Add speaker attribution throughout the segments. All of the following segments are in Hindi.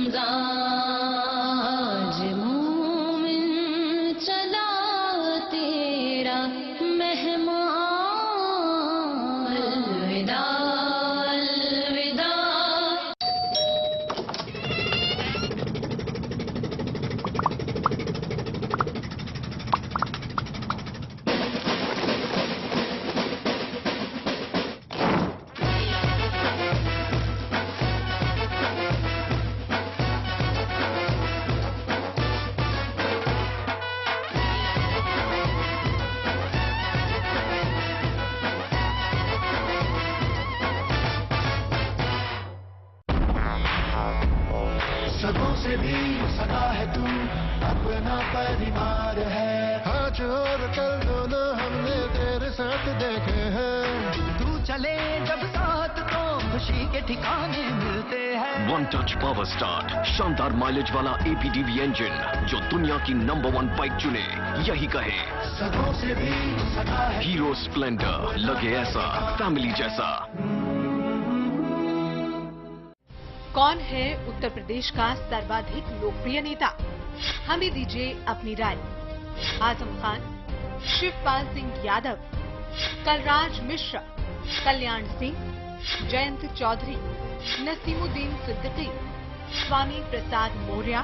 Speaker 1: आज मोमिन चला तेरा मेहमान, अलविदा अलविदा।
Speaker 2: सदों से भी सदा है तू, अपना परिवार है।
Speaker 3: आज और कल दोनों हमने तेरे साथ देखे हैं।
Speaker 2: तू चले जब साथ तो खुशी के ठिकाने मिलते हैं।
Speaker 4: वन टच पावर स्टार्ट, शानदार माइलेज वाला APDV इंजन जो दुनिया की नंबर 1 बाइक चुने, यही कहे।
Speaker 2: सदों से भी सदा है
Speaker 4: हीरो स्प्लेंडर, लगे ऐसा फैमिली जैसा।
Speaker 5: कौन है उत्तर प्रदेश का सर्वाधिक लोकप्रिय नेता? हमें दीजिए अपनी राय। आजम खान, शिवपाल सिंह यादव, कलराज मिश्रा, कल्याण सिंह, जयंत चौधरी, नसीमुद्दीन सिद्दीकी, स्वामी प्रसाद मौर्य,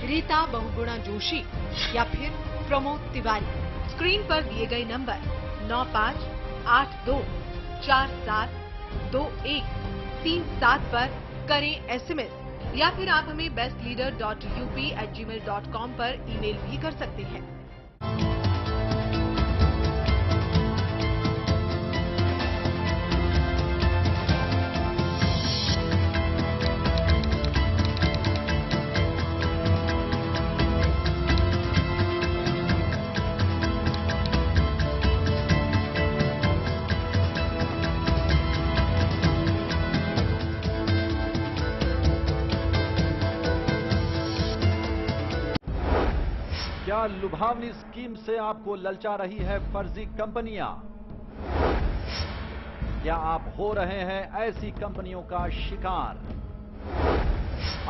Speaker 5: रीता बहुगुणा जोशी या फिर प्रमोद तिवारी। स्क्रीन पर दिए गए नंबर 9582472137 पर करें SMS, या फिर आप हमें bestleader.up@gmail.com पर ईमेल भी कर सकते हैं।
Speaker 6: क्या लुभावनी स्कीम से आपको ललचा रही है फर्जी कंपनियां? क्या आप हो रहे हैं ऐसी कंपनियों का शिकार?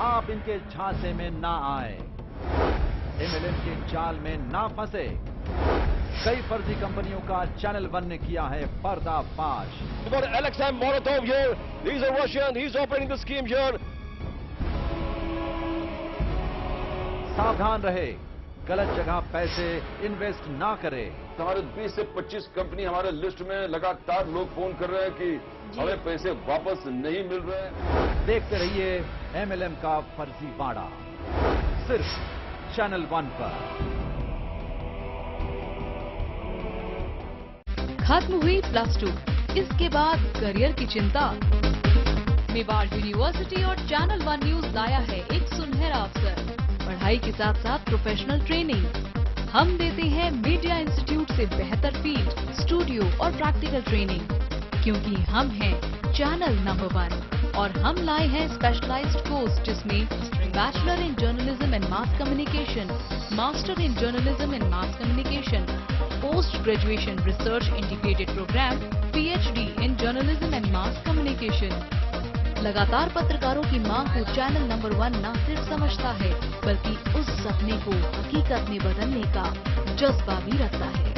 Speaker 6: आप इनके झांसे में ना आए, MLM के जाल में ना फंसे। कई फर्जी कंपनियों का चैनल 1 ने किया है पर्दाफाश।
Speaker 7: Alexei Molotov here. He's a Russian. He's operating the scheme here.
Speaker 6: सावधान रहे, गलत जगह पैसे इन्वेस्ट ना करें।
Speaker 7: हमारे 20 से 25 कंपनी हमारे लिस्ट में लगातार लोग फोन कर रहे हैं कि हमें पैसे वापस नहीं मिल रहे हैं।
Speaker 6: देखते रहिए MLM का फर्जीवाड़ा, सिर्फ चैनल 1 पर।
Speaker 8: खत्म हुई +2, इसके बाद करियर की चिंता। मेवाड़ यूनिवर्सिटी और चैनल 1 न्यूज लाया है एक सुनहरा अवसर, पढ़ाई के साथ साथ प्रोफेशनल ट्रेनिंग। हम देते हैं मीडिया इंस्टीट्यूट से बेहतर फील्ड, स्टूडियो और प्रैक्टिकल ट्रेनिंग, क्योंकि हम हैं चैनल नंबर 1। और हम लाए हैं स्पेशलाइज्ड कोर्स जिसमें bachelor in journalism and mass communication, master in journalism and mass communication, post graduation research integrated programme, PhD in journalism and mass communication. लगातार पत्रकारों की मांग को चैनल नंबर 1 न सिर्फ समझता है, बल्कि उस सपने को हकीकत में बदलने का जज्बा भी रखता है।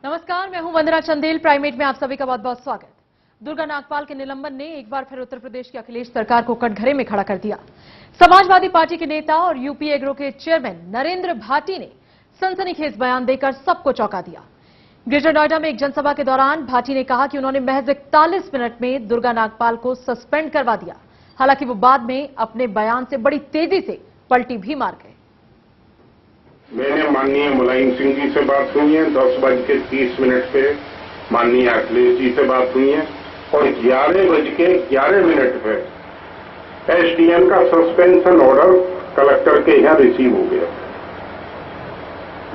Speaker 9: नमस्कार, मैं हूं वंदना चंदेल। प्राइमेट में आप सभी का बहुत बहुत स्वागत। दुर्गा नागपाल के निलंबन ने एक बार फिर उत्तर प्रदेश की अखिलेश सरकार को कटघरे में खड़ा कर दिया। समाजवादी पार्टी के नेता और यूपी एग्रो के चेयरमैन नरेंद्र भाटी ने सनसनीखेज बयान देकर सबको चौंका दिया। ग्रेटर नोएडा में एक जनसभा के दौरान भाटी ने कहा कि उन्होंने महज 41 मिनट में दुर्गा नागपाल को सस्पेंड करवा दिया। हालांकि वो बाद में अपने बयान से बड़ी तेजी से पलटी भी मार गए।
Speaker 10: मैंने माननीय मुलायम सिंह जी से बात हुई है, 10:30 पे माननीय अखिलेश जी से बात हुई है और 11:11 पे एसडीएम का सस्पेंशन ऑर्डर कलेक्टर के यहाँ रिसीव हो गया।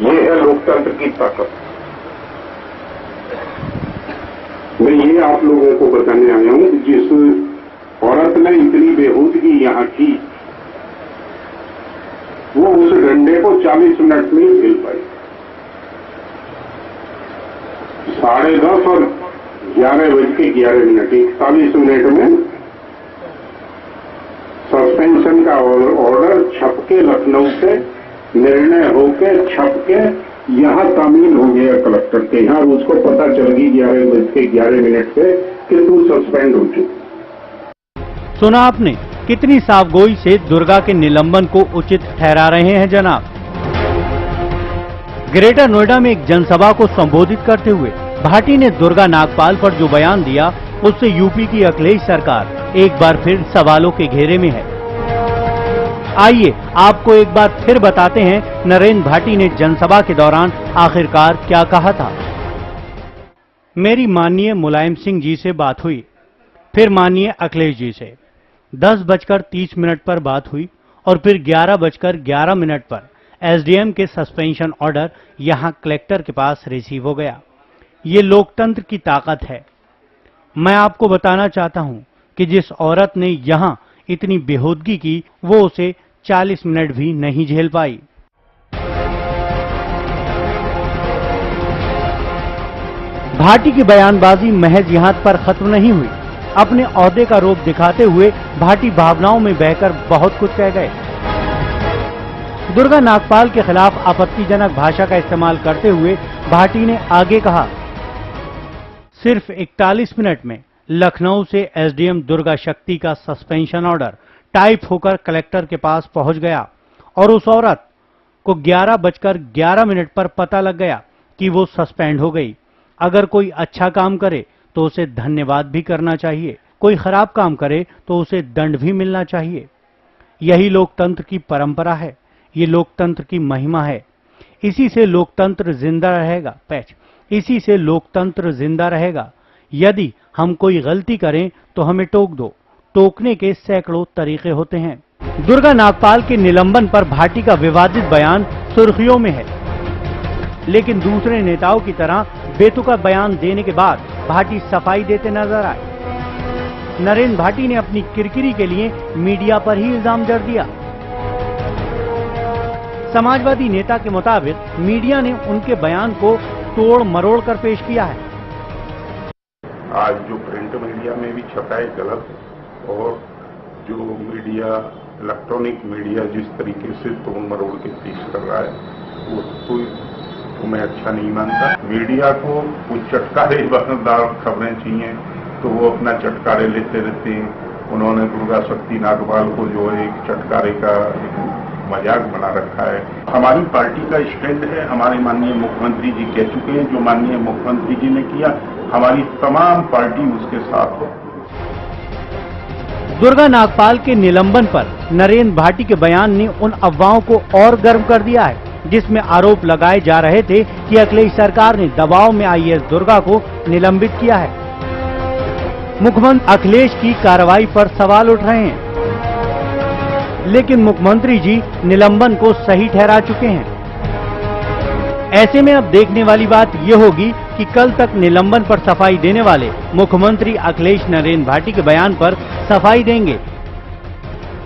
Speaker 10: ये है लोकतंत्र की ताकत। मैं ये आप लोगों को बताने आया हूं कि जिस औरत ने इतनी बेहूदगी यहाँ की, वो उस डंडे को 40 मिनट में ही झेल पाई। 10:30 और 11:11 41 मिनट में सस्पेंशन का ऑर्डर छपके लखनऊ से निर्णय होके छपके यहां तामील हो गया कलेक्टर के यहाँ। उसको पता चल गई 11:11 पे कि तू सस्पेंड हो चुका।
Speaker 11: सुना आपने, कितनी साफगोई से दुर्गा के निलंबन को उचित ठहरा रहे हैं जनाब। ग्रेटर नोएडा में एक जनसभा को संबोधित करते हुए भाटी ने दुर्गा नागपाल पर जो बयान दिया, उससे यूपी की अखिलेश सरकार एक बार फिर सवालों के घेरे में है। आइए आपको एक बार फिर बताते हैं नरेंद्र भाटी ने जनसभा के दौरान आखिरकार क्या कहा था। मेरी माननीय मुलायम सिंह जी से बात हुई, फिर माननीय अखिलेश जी से 10:30 पर बात हुई और फिर 11:11 पर एसडीएम के सस्पेंशन ऑर्डर यहां कलेक्टर के पास रिसीव हो गया। ये लोकतंत्र की ताकत है। मैं आपको बताना चाहता हूं कि जिस औरत ने यहां इतनी बेहूदगी की, वो उसे 40 मिनट भी नहीं झेल पाई। भाटी की बयानबाजी महज यहां पर खत्म नहीं हुई। अपने ओहदे का रूप दिखाते हुए भाटी भावनाओं में बहकर बहुत कुछ कह गए। दुर्गा नागपाल के खिलाफ आपत्तिजनक भाषा का इस्तेमाल करते हुए भाटी ने आगे कहा, सिर्फ 41 मिनट में लखनऊ से एसडीएम दुर्गा शक्ति का सस्पेंशन ऑर्डर टाइप होकर कलेक्टर के पास पहुंच गया और उस औरत को 11:11 पर पता लग गया कि वो सस्पेंड हो गई। अगर कोई अच्छा काम करे तो उसे धन्यवाद भी करना चाहिए, कोई खराब काम करे तो उसे दंड भी मिलना चाहिए। यही लोकतंत्र की परंपरा है, ये लोकतंत्र की महिमा है। इसी से लोकतंत्र जिंदा रहेगा। इसी से लोकतंत्र जिंदा रहेगा। यदि हम कोई गलती करें तो हमें टोक दो। टोकने के सैकड़ों तरीके होते हैं। दुर्गा नागपाल के निलंबन पर भाटी का विवादित बयान सुर्खियों में है, लेकिन दूसरे नेताओं की तरह बेतुका बयान देने के बाद भाटी सफाई देते नजर आए। नरेंद्र भाटी ने अपनी किरकिरी के लिए मीडिया पर ही इल्जाम जड़ दिया। समाजवादी नेता के मुताबिक मीडिया ने उनके बयान को तोड़ मरोड़ कर पेश किया है।
Speaker 10: आज जो प्रिंट मीडिया में भी छपा है गलत, और जो मीडिया इलेक्ट्रॉनिक मीडिया जिस तरीके से तोड़ मरोड़ के पेश कर रहा है, वो तो मैं अच्छा नहीं मानता। मीडिया को कुछ चटकारेदार खबरें चाहिए तो वो अपना चटकारे लेते रहते हैं। उन्होंने दुर्गा शक्ति नागपाल को जो है एक चटकारे का मजाक बना रखा है। हमारी पार्टी का स्टैंड है, हमारे माननीय मुख्यमंत्री जी कह चुके हैं, जो माननीय मुख्यमंत्री जी ने किया, हमारी तमाम पार्टी उसके साथ हो।
Speaker 11: दुर्गा नागपाल के निलंबन पर नरेंद्र भाटी के बयान ने उन अफवाहों को और गर्म कर दिया है, जिसमें आरोप लगाए जा रहे थे कि अखिलेश सरकार ने दबाव में आईएएस दुर्गा को निलंबित किया है। मुख्यमंत्री अखिलेश की कार्रवाई पर सवाल उठ रहे हैं, लेकिन मुख्यमंत्री जी निलंबन को सही ठहरा चुके हैं। ऐसे में अब देखने वाली बात यह होगी कि कल तक निलंबन पर सफाई देने वाले मुख्यमंत्री अखिलेश नरेंद्र भाटी के बयान पर सफाई देंगे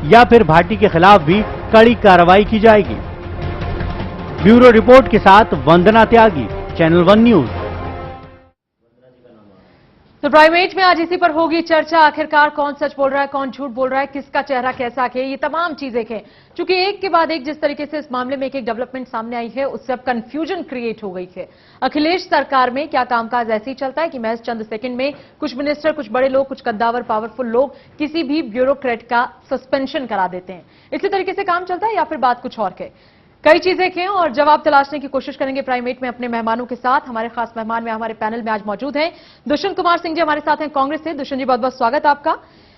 Speaker 11: या फिर भाटी के खिलाफ भी कड़ी कार्रवाई की जाएगी। ब्यूरो रिपोर्ट के साथ वंदना त्यागी, चैनल 1 न्यूज।
Speaker 9: तो प्राइमेट में आज इसी पर होगी चर्चा। आखिरकार कौन सच बोल रहा है, कौन झूठ बोल रहा है, किसका चेहरा कैसा है, ये तमाम चीजें हैं। चूंकि एक के बाद एक जिस तरीके से इस मामले में एक एक डेवलपमेंट सामने आई है, उससे अब कंफ्यूजन क्रिएट हो गई है। अखिलेश सरकार में क्या कामकाज ऐसे ही चलता है कि महज चंद सेकंड में कुछ मिनिस्टर, कुछ बड़े लोग, कुछ कद्दावर पावरफुल लोग किसी भी ब्यूरोक्रेट का सस्पेंशन करा देते हैं। इसी तरीके से काम चलता है या फिर बात कुछ और है? कई चीजें हैं और जवाब तलाशने की कोशिश करेंगे प्राइमेट में अपने मेहमानों के साथ। हमारे खास मेहमान में हमारे पैनल में आज मौजूद हैं दुष्यंत कुमार सिंह जी, हमारे साथ हैं कांग्रेस से। दुष्यंत जी, बहुत बहुत स्वागत आपका।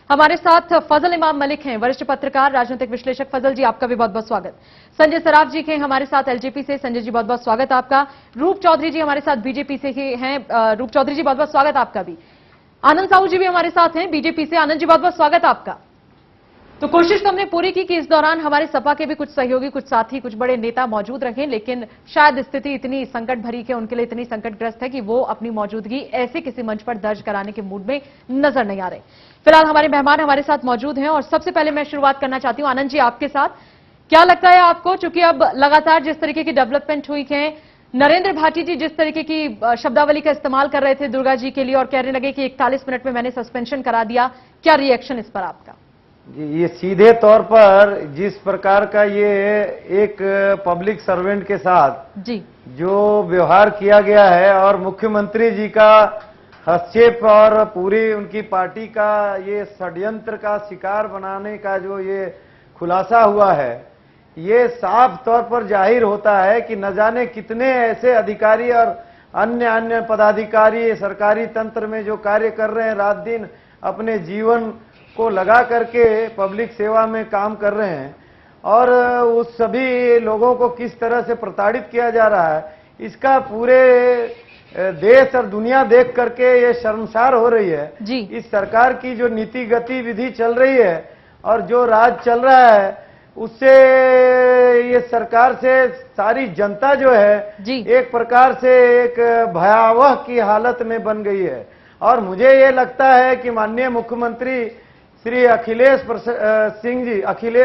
Speaker 9: हमारे साथ फजल इमाम मलिक हैं, वरिष्ठ पत्रकार, राजनीतिक विश्लेषक। फजल जी, आपका भी बहुत बहुत स्वागत। संजय सराफ जी हैं हमारे साथ एलजेपी से। संजय जी, बहुत बहुत स्वागत आपका। रूप चौधरी जी हमारे साथ बीजेपी से हैं। रूप चौधरी जी, बहुत बहुत स्वागत आपका भी। आनंद साहू जी भी हमारे साथ हैं बीजेपी से। आनंद जी, बहुत बहुत स्वागत आपका। तो कोशिश तो हमने पूरी की कि इस दौरान हमारे सपा के भी कुछ सहयोगी, कुछ साथी, कुछ बड़े नेता मौजूद रहे, लेकिन शायद स्थिति इतनी संकट भरी है, उनके लिए इतनी संकटग्रस्त है कि वो अपनी मौजूदगी ऐसे किसी मंच पर दर्ज कराने के मूड में नजर नहीं आ रहे। फिलहाल हमारे मेहमान हमारे साथ मौजूद हैं और सबसे पहले मैं शुरुआत करना चाहती हूं आनंद जी आपके साथ। क्या लगता है आपको, चूंकि अब लगातार जिस तरीके की डेवलपमेंट हुई है, नरेंद्र भाटी जी जिस तरीके की शब्दावली का इस्तेमाल कर रहे थे दुर्गा जी के लिए और कहने लगे कि 41 मिनट में मैंने सस्पेंशन करा दिया, क्या रिएक्शन इस पर आपका?
Speaker 12: ये सीधे तौर पर जिस प्रकार का ये एक पब्लिक सर्वेंट के साथ
Speaker 9: जी
Speaker 12: जो व्यवहार किया गया है और मुख्यमंत्री जी का हस्तक्षेप और पूरी उनकी पार्टी का ये षड्यंत्र का शिकार बनाने का जो ये खुलासा हुआ है, ये साफ तौर पर जाहिर होता है कि न जाने कितने ऐसे अधिकारी और अन्य पदाधिकारी सरकारी तंत्र में जो कार्य कर रहे हैं, रात दिन अपने जीवन को लगा करके पब्लिक सेवा में काम कर रहे हैं और उस सभी लोगों को किस तरह से प्रताड़ित किया जा रहा है, इसका पूरे देश और दुनिया देख करके ये शर्मसार हो रही है।
Speaker 9: जी।
Speaker 12: इस सरकार की जो नीति गतिविधि चल रही है और जो राज चल रहा है, उससे ये सरकार से सारी जनता जो है एक प्रकार से एक भयावह की हालत में बन गई है। और मुझे ये लगता है कि माननीय मुख्यमंत्री श्री अखिलेश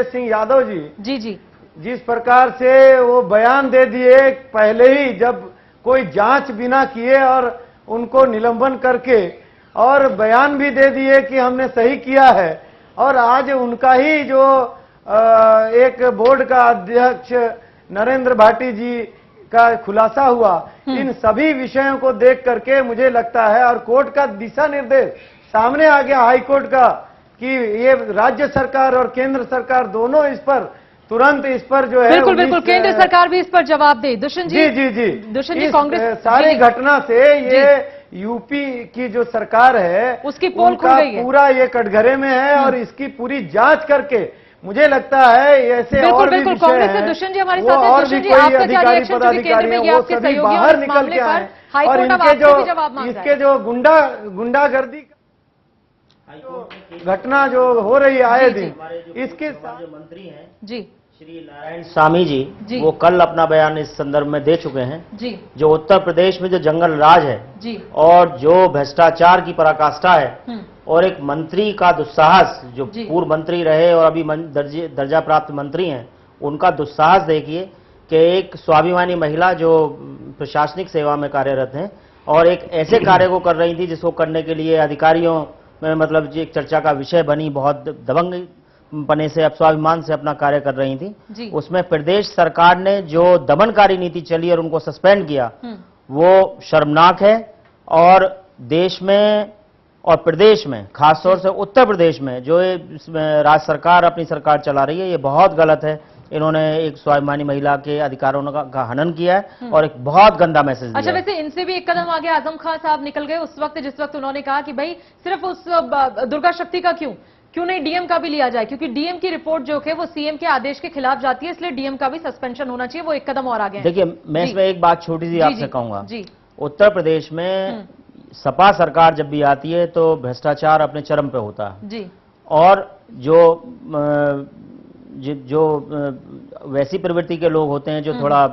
Speaker 12: सिंह यादव जी जिस प्रकार से वो बयान दे दिए पहले ही, जब कोई जांच बिना किए और उनको निलंबन करके, और बयान भी दे दिए कि हमने सही किया है, और आज उनका ही जो एक बोर्ड का अध्यक्ष नरेंद्र भाटी जी का खुलासा हुआ, इन सभी विषयों को देख करके मुझे लगता है, और कोर्ट का दिशा निर्देश सामने आ गया हाई कोर्ट का कि ये राज्य सरकार और केंद्र सरकार दोनों इस पर तुरंत इस पर जो है
Speaker 9: बिल्कुल केंद्र सरकार भी इस पर जवाब दे। दुष्यंत जी दुष्यंत जी, कांग्रेस
Speaker 12: सारी घटना से ये यूपी की जो सरकार है
Speaker 9: उसकी पोल खुल गई है,
Speaker 12: पूरा ये कटघरे में है और इसकी पूरी जांच करके मुझे लगता है ऐसे और भी विषय
Speaker 9: कांग्रेस से दुष्यंत जी हमारे साथ हैं। दुष्यंत जी, आपका क्या रिएक्शन, क्योंकि केंद्र में ये आपके सहयोगी और इस मामले पर हाईकोर्ट अब आपसे भी जवाब मांग रहा है।
Speaker 12: इसके जो गुंडागर्दी घटना जो हो रही है आए दिन, इसके
Speaker 13: जो मंत्री हैं
Speaker 9: जी
Speaker 13: श्री नारायण स्वामी जी वो कल अपना बयान इस संदर्भ में दे चुके हैं
Speaker 9: जी।
Speaker 13: जो उत्तर प्रदेश में जो जंगल राज है
Speaker 9: जी
Speaker 13: और जो भ्रष्टाचार की पराकाष्ठा है और एक मंत्री का दुस्साहस, जो पूर्व मंत्री रहे और अभी दर्जा प्राप्त मंत्री हैं, उनका दुस्साहस देखिए कि एक स्वाभिमानी महिला जो प्रशासनिक सेवा में कार्यरत हैं और एक ऐसे कार्य को कर रही थी जिसको करने के लिए अधिकारियों में मतलब एक चर्चा का विषय बनी, बहुत दबंग पने से अब स्वाभिमान से अपना कार्य कर रही थी, उसमें प्रदेश सरकार ने जो दमनकारी नीति चली और उनको सस्पेंड किया, वो शर्मनाक है। और देश में और प्रदेश में, खासतौर से उत्तर प्रदेश में जो राज्य सरकार अपनी सरकार चला रही है, ये बहुत गलत है। इन्होंने एक स्वाभिमानी महिला के अधिकारों का हनन किया है और एक बहुत गंदा मैसेज दिया।
Speaker 9: अच्छा, वैसे इनसे भी एक कदम आगे आजम खान साहब निकल गए उस वक्त जिस वक्त उन्होंने कहा कि भाई सिर्फ उस दुर्गा शक्ति का क्यों नहीं डीएम का भी लिया जाए, क्योंकि डीएम की रिपोर्ट जो है वो सीएम के आदेश के खिलाफ जाती है, इसलिए डीएम का भी सस्पेंशन होना चाहिए। वो एक कदम और आगे।
Speaker 13: देखिए, मैं इसमें एक बात छोटी सी आपसे कहूंगा। उत्तर प्रदेश में सपा सरकार जब भी आती है तो भ्रष्टाचार अपने चरम पे होता है
Speaker 9: जी।
Speaker 13: और जो वैसी प्रवृत्ति के लोग होते हैं जो थोड़ा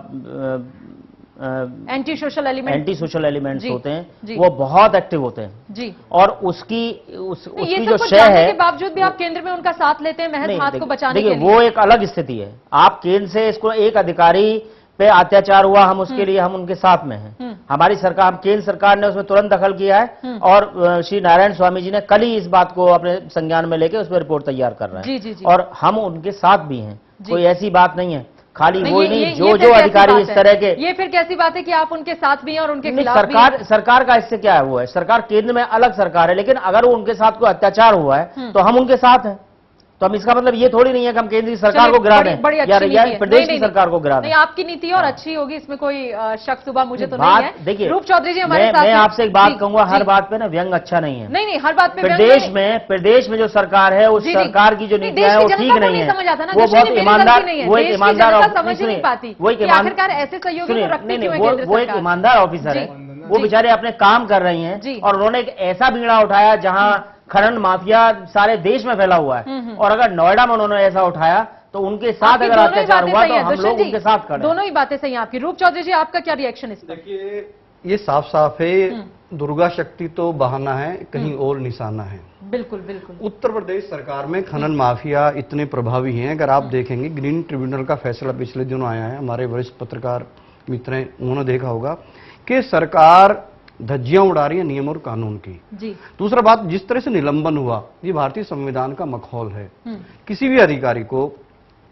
Speaker 9: एंटी सोशल एलिमेंट्स
Speaker 13: होते हैं, वो बहुत एक्टिव होते हैं
Speaker 9: जी।
Speaker 13: और उसकी जो शय है
Speaker 9: के बावजूद भी आप केंद्र में उनका साथ लेते हैं महज हाथ को बचाने के लिए।
Speaker 13: वो एक अलग स्थिति है। आप केंद्र से इसको एक अधिकारी पे अत्याचार हुआ, हम उसके लिए हम उनके साथ में हैं। हमारी सरकार, केंद्र सरकार ने उसमें तुरंत दखल किया है और श्री नारायण स्वामी जी ने कल ही इस बात को अपने संज्ञान में लेके उस पर रिपोर्ट तैयार कर रहे हैं
Speaker 9: जी।
Speaker 13: और हम उनके साथ भी हैं, कोई ऐसी बात नहीं है। खाली वो नहीं, जो अधिकारी इस तरह के,
Speaker 9: ये फिर कैसी बात है कि आप उनके साथ भी हैं और उनके खिलाफ भी?
Speaker 13: सरकार का इससे क्या है, वो है सरकार, केंद्र में अलग सरकार है, लेकिन अगर उनके साथ कोई अत्याचार हुआ है तो हम उनके साथ हैं। तो हम इसका मतलब ये थोड़ी नहीं है कि हम केंद्रीय सरकार को गिरा दें या प्रदेश की सरकार को गिरा दें।
Speaker 9: नहीं, आपकी नीति और अच्छी होगी, इसमें कोई शक सुबह मुझे तो नहीं है।
Speaker 13: देखिए
Speaker 9: रूप चौधरी जी हमारे साथ।
Speaker 13: मैं आपसे एक बात कहूंगा, हर बात पे ना व्यंग अच्छा नहीं है।
Speaker 9: नहीं, हर बात पे
Speaker 13: प्रदेश में जो सरकार है उस सरकार की जो नीतियां है वो ठीक नहीं है। वो बहुत ईमानदार, वो एक ईमानदार
Speaker 9: समझ नहीं पाती,
Speaker 13: वो एक ईमानदार ऑफिसर है। वो बेचारे अपने काम कर रही हैं और उन्होंने एक ऐसा बीड़ा उठाया जहां खनन माफिया सारे देश में फैला हुआ है, और अगर नोएडा में उन्होंने ऐसा उठाया तो उनके साथ अगर अत्याचार हुआ तो हम लोग उनके साथ खड़े।
Speaker 9: दोनों ही बातें सही हैं आपकी। रूप चौधरी जी, आपका क्या रिएक्शन इस पर?
Speaker 14: देखिए, ये साफ साफ है, दुर्गा शक्ति तो बहाना है, कहीं और निशाना है।
Speaker 9: बिल्कुल बिल्कुल।
Speaker 14: उत्तर प्रदेश सरकार में खनन माफिया इतने प्रभावी हैं, अगर आप देखेंगे ग्रीन ट्रिब्यूनल का फैसला पिछले दिनों आया है, हमारे वरिष्ठ पत्रकार मित्र हैं, उन्होंने देखा होगा कि सरकार धज्जियां उड़ा रही है नियम और कानून की।
Speaker 9: जी।
Speaker 14: दूसरा बात, जिस तरह से निलंबन हुआ, ये भारतीय संविधान का मखौल है। किसी भी अधिकारी को,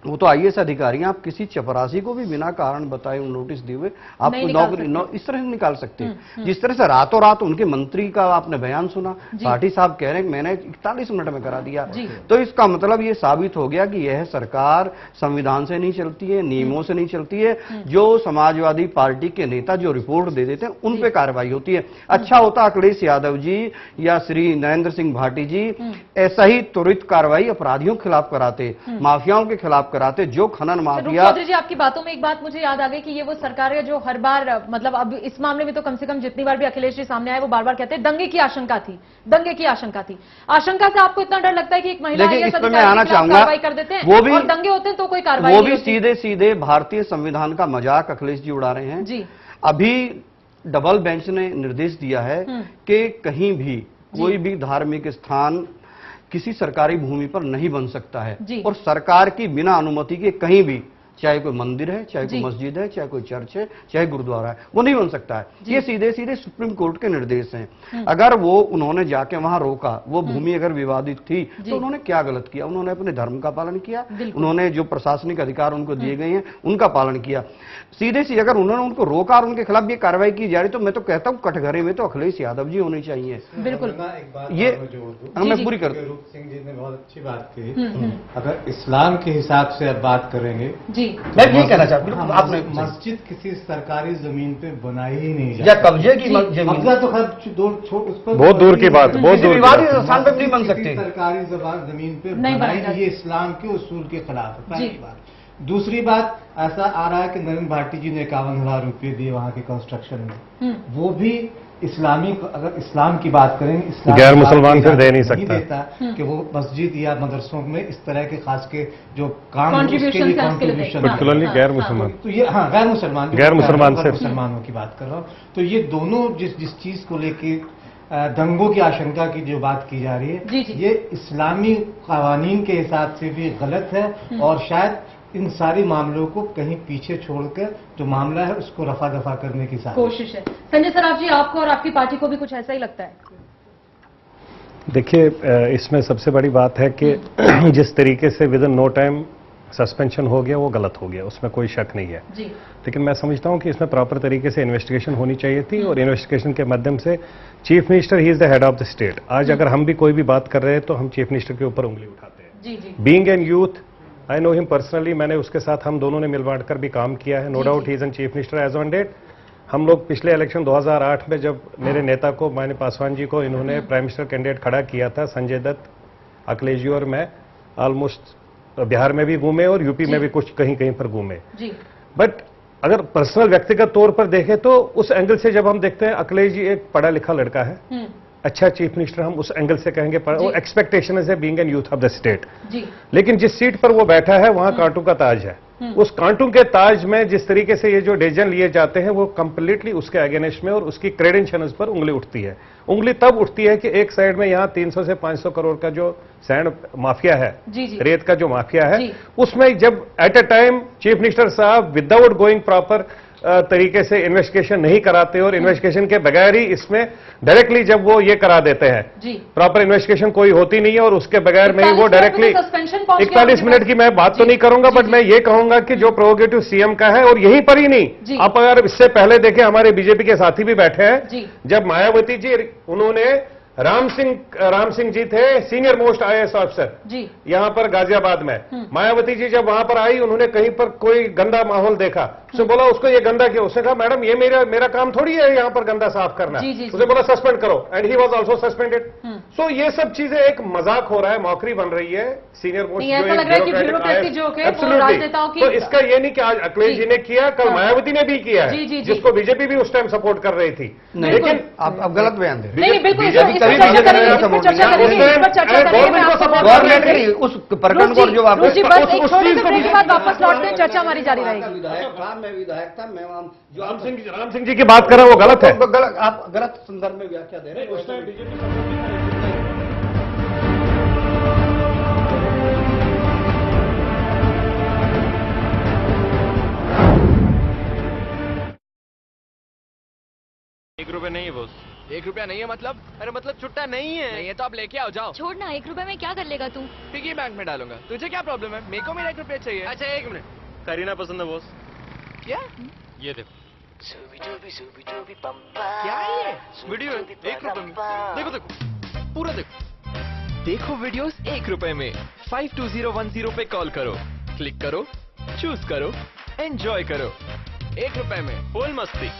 Speaker 14: वो तो आईएएस अधिकारी हैं, आप किसी चपरासी को भी बिना कारण बताए नोटिस दिए हुए आप नौकरी इस तरह से निकाल सकते हैं। जिस तरह से रातों रात उनके मंत्री का आपने बयान सुना, पार्टी साहब कह रहे हैं मैंने 41 मिनट में करा दिया, तो इसका मतलब ये साबित हो गया कि यह सरकार संविधान से नहीं चलती है, नियमों से नहीं चलती है। जो समाजवादी पार्टी के नेता जो रिपोर्ट दे देते हैं उन पे कार्रवाई होती है। अच्छा होता अखिलेश यादव जी या श्री नरेंद्र सिंह भाटी जी ऐसा ही त्वरित कार्रवाई अपराधियों के खिलाफ कराते, माफियाओं के खिलाफ कराते, जो खनन माफिया।
Speaker 9: चौधरी जी, आपकी बातों में एक बात मुझे याद आ गई कि ये वो सरकार है जो हर बार, मतलब अब इस मामले में तो कम से कम जितनी बार भी अखिलेश जी सामने आए वो बार बार कहते हैं दंगे की आशंका थी, दंगे की आशंका थी। आशंका से आपको इतना डर लगता है कि एक महिला कार्रवाई कर देते हैं, वो भी, और दंगे होते हैं तो कोई कार्रवाई,
Speaker 14: वो भी सीधे सीधे भारतीय संविधान का मजाक अखिलेश जी उड़ा रहे हैं जी। अभी डबल बेंच ने निर्देश दिया है कि कहीं भी कोई भी धार्मिक स्थान किसी सरकारी भूमि पर नहीं बन सकता है, और सरकार की बिना अनुमति के कहीं भी, चाहे कोई मंदिर है, चाहे कोई मस्जिद है, चाहे कोई चर्च है, चाहे गुरुद्वारा है, वो नहीं बन सकता है। ये सीधे सीधे सुप्रीम कोर्ट के निर्देश हैं। अगर वो उन्होंने जाके वहां रोका, वो भूमि अगर विवादित थी तो उन्होंने क्या गलत किया? उन्होंने अपने धर्म का पालन किया, उन्होंने जो प्रशासनिक अधिकार उनको दिए गए हैं उनका पालन किया। सीधे सीधे अगर उन्होंने उनको रोका और उनके खिलाफ ये कार्रवाई की जा रही, तो मैं तो कहता हूँ कटघरे में तो अखिलेश यादव जी होने चाहिए।
Speaker 9: बिल्कुल,
Speaker 14: ये मैं पूरी कर।
Speaker 15: रूप सिंह जी ने बहुत अच्छी बात कही। अगर इस्लाम के हिसाब से अब बात करेंगे
Speaker 9: जी,
Speaker 14: मैं ये कहना चाहता हूँ, आपने
Speaker 15: मस्जिद किसी सरकारी जमीन पे बनाई ही नहीं
Speaker 14: या कब्जे की जमीन,
Speaker 15: कब्जा तो खैर
Speaker 16: बहुत दूर की बात, बहुत दूर
Speaker 14: विवादित स्थान पे नहीं बन सकते,
Speaker 15: सरकारी जमीन पे बनाई, ये इस्लाम के उसूल के खिलाफ है, पहली बात। दूसरी बात, ऐसा आ रहा है कि नरेंद्र भाटी जी ने 51,000 रुपये दिए वहां के कंस्ट्रक्शन में, वो भी इस्लामी, अगर इस्लाम की बात करें,
Speaker 16: गैर मुसलमान फिर दे नहीं सकता
Speaker 15: देता कि वो मस्जिद या मदरसों में इस तरह के खास के जो काम कॉन्ट्रीब्यूशन,
Speaker 16: पर्टिकुलरली गैर मुसलमान,
Speaker 15: तो ये हाँ गैर मुसलमानों की बात कर रहा हूँ। तो ये दोनों जिस चीज को लेके दंगों की आशंका की जो बात की जा रही है, ये इस्लामी कानून के हिसाब से भी गलत है, और शायद इन सारे मामलों को कहीं पीछे छोड़कर जो मामला है उसको रफा दफा करने की
Speaker 9: कोशिश है। संजय सराफ जी, आपको और आपकी पार्टी को भी कुछ ऐसा ही लगता है?
Speaker 16: देखिए, इसमें सबसे बड़ी बात है कि जिस तरीके से within no time suspension हो गया वो गलत हो गया, उसमें कोई शक नहीं है
Speaker 9: जी।
Speaker 16: लेकिन मैं समझता हूं कि इसमें प्रॉपर तरीके से इन्वेस्टिगेशन होनी चाहिए थी, और इन्वेस्टिगेशन के माध्यम से chief minister he is the head of the state. आज अगर हम भी कोई भी बात कर रहे हैं तो हम चीफ मिनिस्टर के ऊपर उंगली उठाते हैं। Being an youth, I know him personally, मैंने उसके साथ, हम दोनों ने मिल बांट कर भी काम किया है। No doubt he is an chief minister as on date. हम लोग पिछले इलेक्शन 2008 में जब मेरे नेता को, माननीय पासवान जी को, इन्होंने प्राइम मिनिस्टर कैंडिडेट खड़ा किया था, संजय दत्त, अखिलेश जी और मैं ऑलमोस्ट बिहार में भी घूमे और यूपी में भी कुछ कहीं कहीं पर घूमे। बट अगर पर्सनल व्यक्तिगत तौर पर देखें तो उस एंगल से जब हम देखते हैं, अखिलेश जी एक पढ़ा लिखा लड़का है, अच्छा चीफ मिनिस्टर, हम उस एंगल से कहेंगे, वो एक्सपेक्टेशन है being an youth of the state. लेकिन जिस सीट पर वो बैठा है वहां कांटों का ताज है। उस कांटों के ताज में जिस तरीके से ये जो डिसीजन लिए जाते हैं वो कंप्लीटली उसके अगेंस्ट में, और उसकी क्रेडेंशियल्स पर उंगली उठती है। उंगली तब उठती है कि एक साइड में यहाँ 300 से 500 करोड़ का जो सैंड माफिया है, रेत का जो माफिया है, उसमें जब at a time chief minister साहब विदाउट गोइंग प्रॉपर तरीके से इन्वेस्टिगेशन नहीं कराते, और इन्वेस्टिगेशन के बगैर ही इसमें डायरेक्टली जब वो ये करा देते हैं, प्रॉपर इन्वेस्टिगेशन कोई होती नहीं है, और उसके बगैर में ही वो डायरेक्टली 41 मिनट की मैं बात तो नहीं करूंगा, बट मैं ये कहूंगा कि जो प्रोगेटिव सीएम का है, और यहीं पर ही नहीं, आप अगर इससे पहले देखें, हमारे बीजेपी के साथी भी बैठे हैं, जब मायावती जी उन्होंने राम सिंह जी थे सीनियर मोस्ट आईएएस ऑफिसर
Speaker 9: जी
Speaker 16: यहाँ पर गाजियाबाद में। मायावती जी जब वहां पर आई, उन्होंने कहीं पर कोई गंदा माहौल देखा, उसने बोला उसको ये गंदा क्यों? उसने कहा मैडम ये मेरा काम थोड़ी है यहाँ पर गंदा साफ करना। उसने बोला सस्पेंड करो, and he was also suspended. So ये सब चीजें एक मजाक हो रहा है, मौकरी बन रही है सीनियर मोस्ट
Speaker 9: ब्यूरोक्रेसी।
Speaker 16: तो इसका ये नहीं कि आज अखिलेश जी ने किया, कल मायावती ने भी किया है, जिसको बीजेपी भी उस टाइम सपोर्ट कर रही थी। लेकिन
Speaker 14: आप गलत बयान दे
Speaker 9: रहे हैं।
Speaker 14: गवर्नमेंट उस प्रकरण को जो आप
Speaker 9: वापस लौटते हैं, चर्चा हमारी जारी रहेगी।
Speaker 14: मैं विधायक था, मैं
Speaker 16: राम सिंह जी की बात कर रहे हैं, वो गलत है।
Speaker 14: आप गलत संदर्भ में व्याख्या दे रहे हैं।
Speaker 17: ₹1 नहीं है बॉस। ₹1 नहीं है मतलब? अरे मतलब छुट्टा नहीं है। नहीं है तो आप लेके आओ, जाओ।
Speaker 18: छोड़ ना, ₹1 में क्या कर लेगा तू?
Speaker 17: पिगी बैंक में डालूंगा। तुझे क्या प्रॉब्लम है? मेरे को मेरा ₹1 चाहिए। अच्छा 1 मिनट। करीना पसंद है बॉस? क्या? ये देखो। क्या है ये? वीडियो है ₹1 में। देखो देखो पूरा देखो। देखो वीडियोस ₹1 में। 52010 पे कॉल करो, क्लिक करो, चूज करो, एंजॉय करो। ₹1 में फुल मस्ती।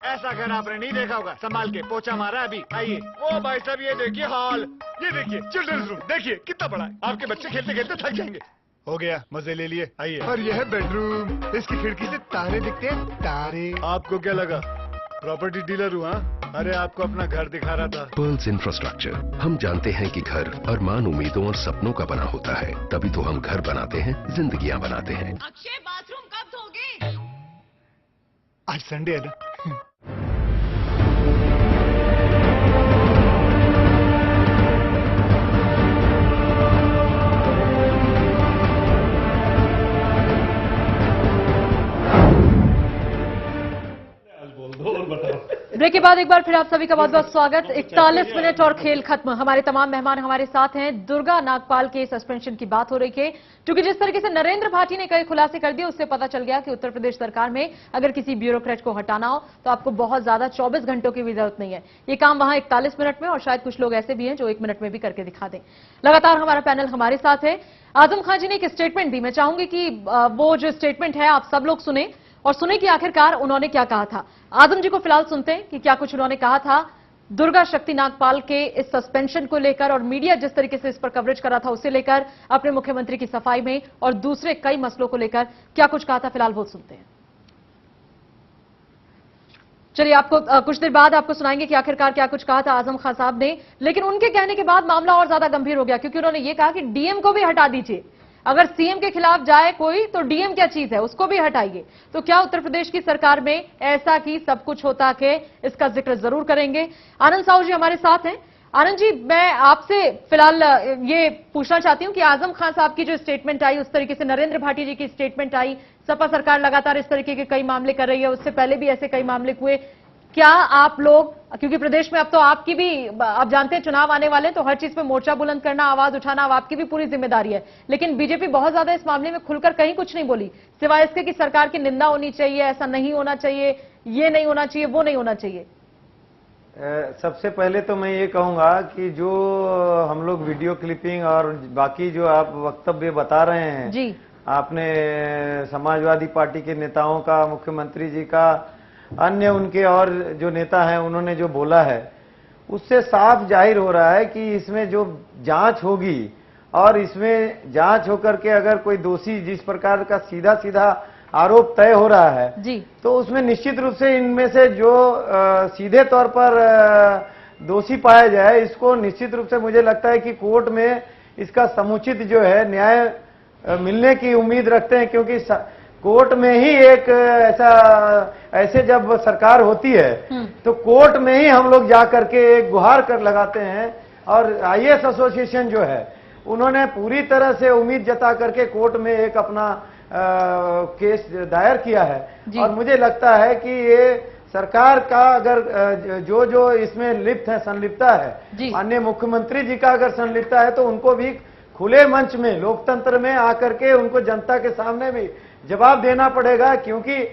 Speaker 3: ऐसा घर आपने नहीं देखा होगा। संभाल के पोछा मारा अभी। आइए। ओ भाई साहब ये देखिए हॉल, ये देखिए चिल्ड्रंस रूम, देखिए कितना बड़ा है। आपके बच्चे खेलते खेलते थक जाएंगे। हो गया, मजे ले लिए। आइए। और यह है बेडरूम, इसकी खिड़की से तारे दिखते हैं, तारे। आपको क्या लगा प्रॉपर्टी डीलर हुआ? अरे आपको अपना घर दिखा रहा था।
Speaker 19: Pearls infrastructure. हम जानते हैं कि घर अरमान, उम्मीदों और सपनों का बना होता है, तभी तो हम घर बनाते हैं, जिंदगियां बनाते हैं।
Speaker 18: अक्षय बाथरूम कब धोगे?
Speaker 3: आज संडे है ना।
Speaker 9: ब्रेक के बाद एक बार फिर आप सभी का बहुत बहुत स्वागत। 41 मिनट और खेल खत्म। हमारे तमाम मेहमान हमारे साथ हैं। दुर्गा नागपाल के सस्पेंशन की बात हो रही है, क्योंकि जिस तरीके से नरेंद्र भाटी ने कई खुलासे कर दिए, उससे पता चल गया कि उत्तर प्रदेश सरकार में अगर किसी ब्यूरोक्रेट को हटाना हो तो आपको बहुत ज्यादा 24 घंटों की भी जरूरत नहीं है। ये काम वहां 41 मिनट में, और शायद कुछ लोग ऐसे भी हैं जो 1 मिनट में भी करके दिखा दें। लगातार हमारा पैनल हमारे साथ है। आजम खान जी ने एक स्टेटमेंट दी, मैं चाहूंगी कि वो जो स्टेटमेंट है आप सब लोग सुने और सुने कि आखिरकार उन्होंने क्या कहा था। आजम जी को फिलहाल सुनते हैं कि क्या कुछ उन्होंने कहा था दुर्गा शक्ति नागपाल के इस सस्पेंशन को लेकर, और मीडिया जिस तरीके से इस पर कवरेज कर रहा था उसे लेकर, अपने मुख्यमंत्री की सफाई में और दूसरे कई मसलों को लेकर क्या कुछ कहा था। फिलहाल वो सुनते हैं। चलिए आपको कुछ देर बाद आपको सुनाएंगे कि आखिरकार क्या कुछ कहा था आजम खान साहब ने। लेकिन उनके कहने के बाद मामला और ज्यादा गंभीर हो गया, क्योंकि उन्होंने ये कहा कि डीएम को भी हटा दीजिए। अगर सीएम के खिलाफ जाए कोई तो डीएम क्या चीज है, उसको भी हटाइए। तो क्या उत्तर प्रदेश की सरकार में ऐसा कि सब कुछ होता कि इसका जिक्र जरूर करेंगे। आनंद साहू जी हमारे साथ हैं। आनंद जी, मैं आपसे फिलहाल ये पूछना चाहती हूं कि आजम खान साहब की जो स्टेटमेंट आई, उस तरीके से नरेंद्र भाटी जी की स्टेटमेंट आई, सपा सरकार लगातार इस तरीके के कई मामले कर रही है, उससे पहले भी ऐसे कई मामले हुए। क्या आप लोग, क्योंकि प्रदेश में अब तो आपकी भी, आप जानते हैं चुनाव आने वाले, तो हर चीज पे मोर्चा बुलंद करना, आवाज उठाना अब आपकी भी पूरी जिम्मेदारी है, लेकिन बीजेपी बहुत ज्यादा इस मामले में खुलकर कहीं कुछ नहीं बोली, सिवाय इसके कि सरकार की निंदा होनी चाहिए, ऐसा नहीं होना चाहिए, ये नहीं होना चाहिए, वो नहीं होना चाहिए।
Speaker 12: सबसे पहले तो मैं ये कहूंगा कि जो हम लोग वीडियो क्लिपिंग और बाकी जो आप वक्तव्य बता रहे हैं
Speaker 9: जी,
Speaker 12: आपने समाजवादी पार्टी के नेताओं का, मुख्यमंत्री जी का, अन्य उनके और जो नेता हैं उन्होंने जो बोला है, उससे साफ जाहिर हो रहा है कि इसमें जो जांच होगी और इसमें जांच होकर के अगर कोई दोषी, जिस प्रकार का सीधा सीधा आरोप तय हो रहा है
Speaker 9: जी,
Speaker 12: तो उसमें निश्चित रूप से इनमें से जो सीधे तौर पर दोषी पाया जाए, इसको निश्चित रूप से मुझे लगता है कि कोर्ट में इसका समुचित जो है न्याय मिलने की उम्मीद रखते हैं, क्योंकि कोर्ट में ही एक ऐसे जब सरकार होती है तो कोर्ट में ही हम लोग जाकर के एक गुहार कर लगाते हैं। और आईएएस एसोसिएशन जो है उन्होंने पूरी तरह से उम्मीद जता करके कोर्ट में एक अपना केस दायर किया है, और मुझे लगता है कि ये सरकार का अगर जो जो इसमें लिप्त है, संलिप्तता है, अन्य मुख्यमंत्री जी का अगर संलिप्तता है, तो उनको भी खुले मंच में, लोकतंत्र में आकर के उनको जनता के सामने भी जवाब देना पड़ेगा, क्योंकि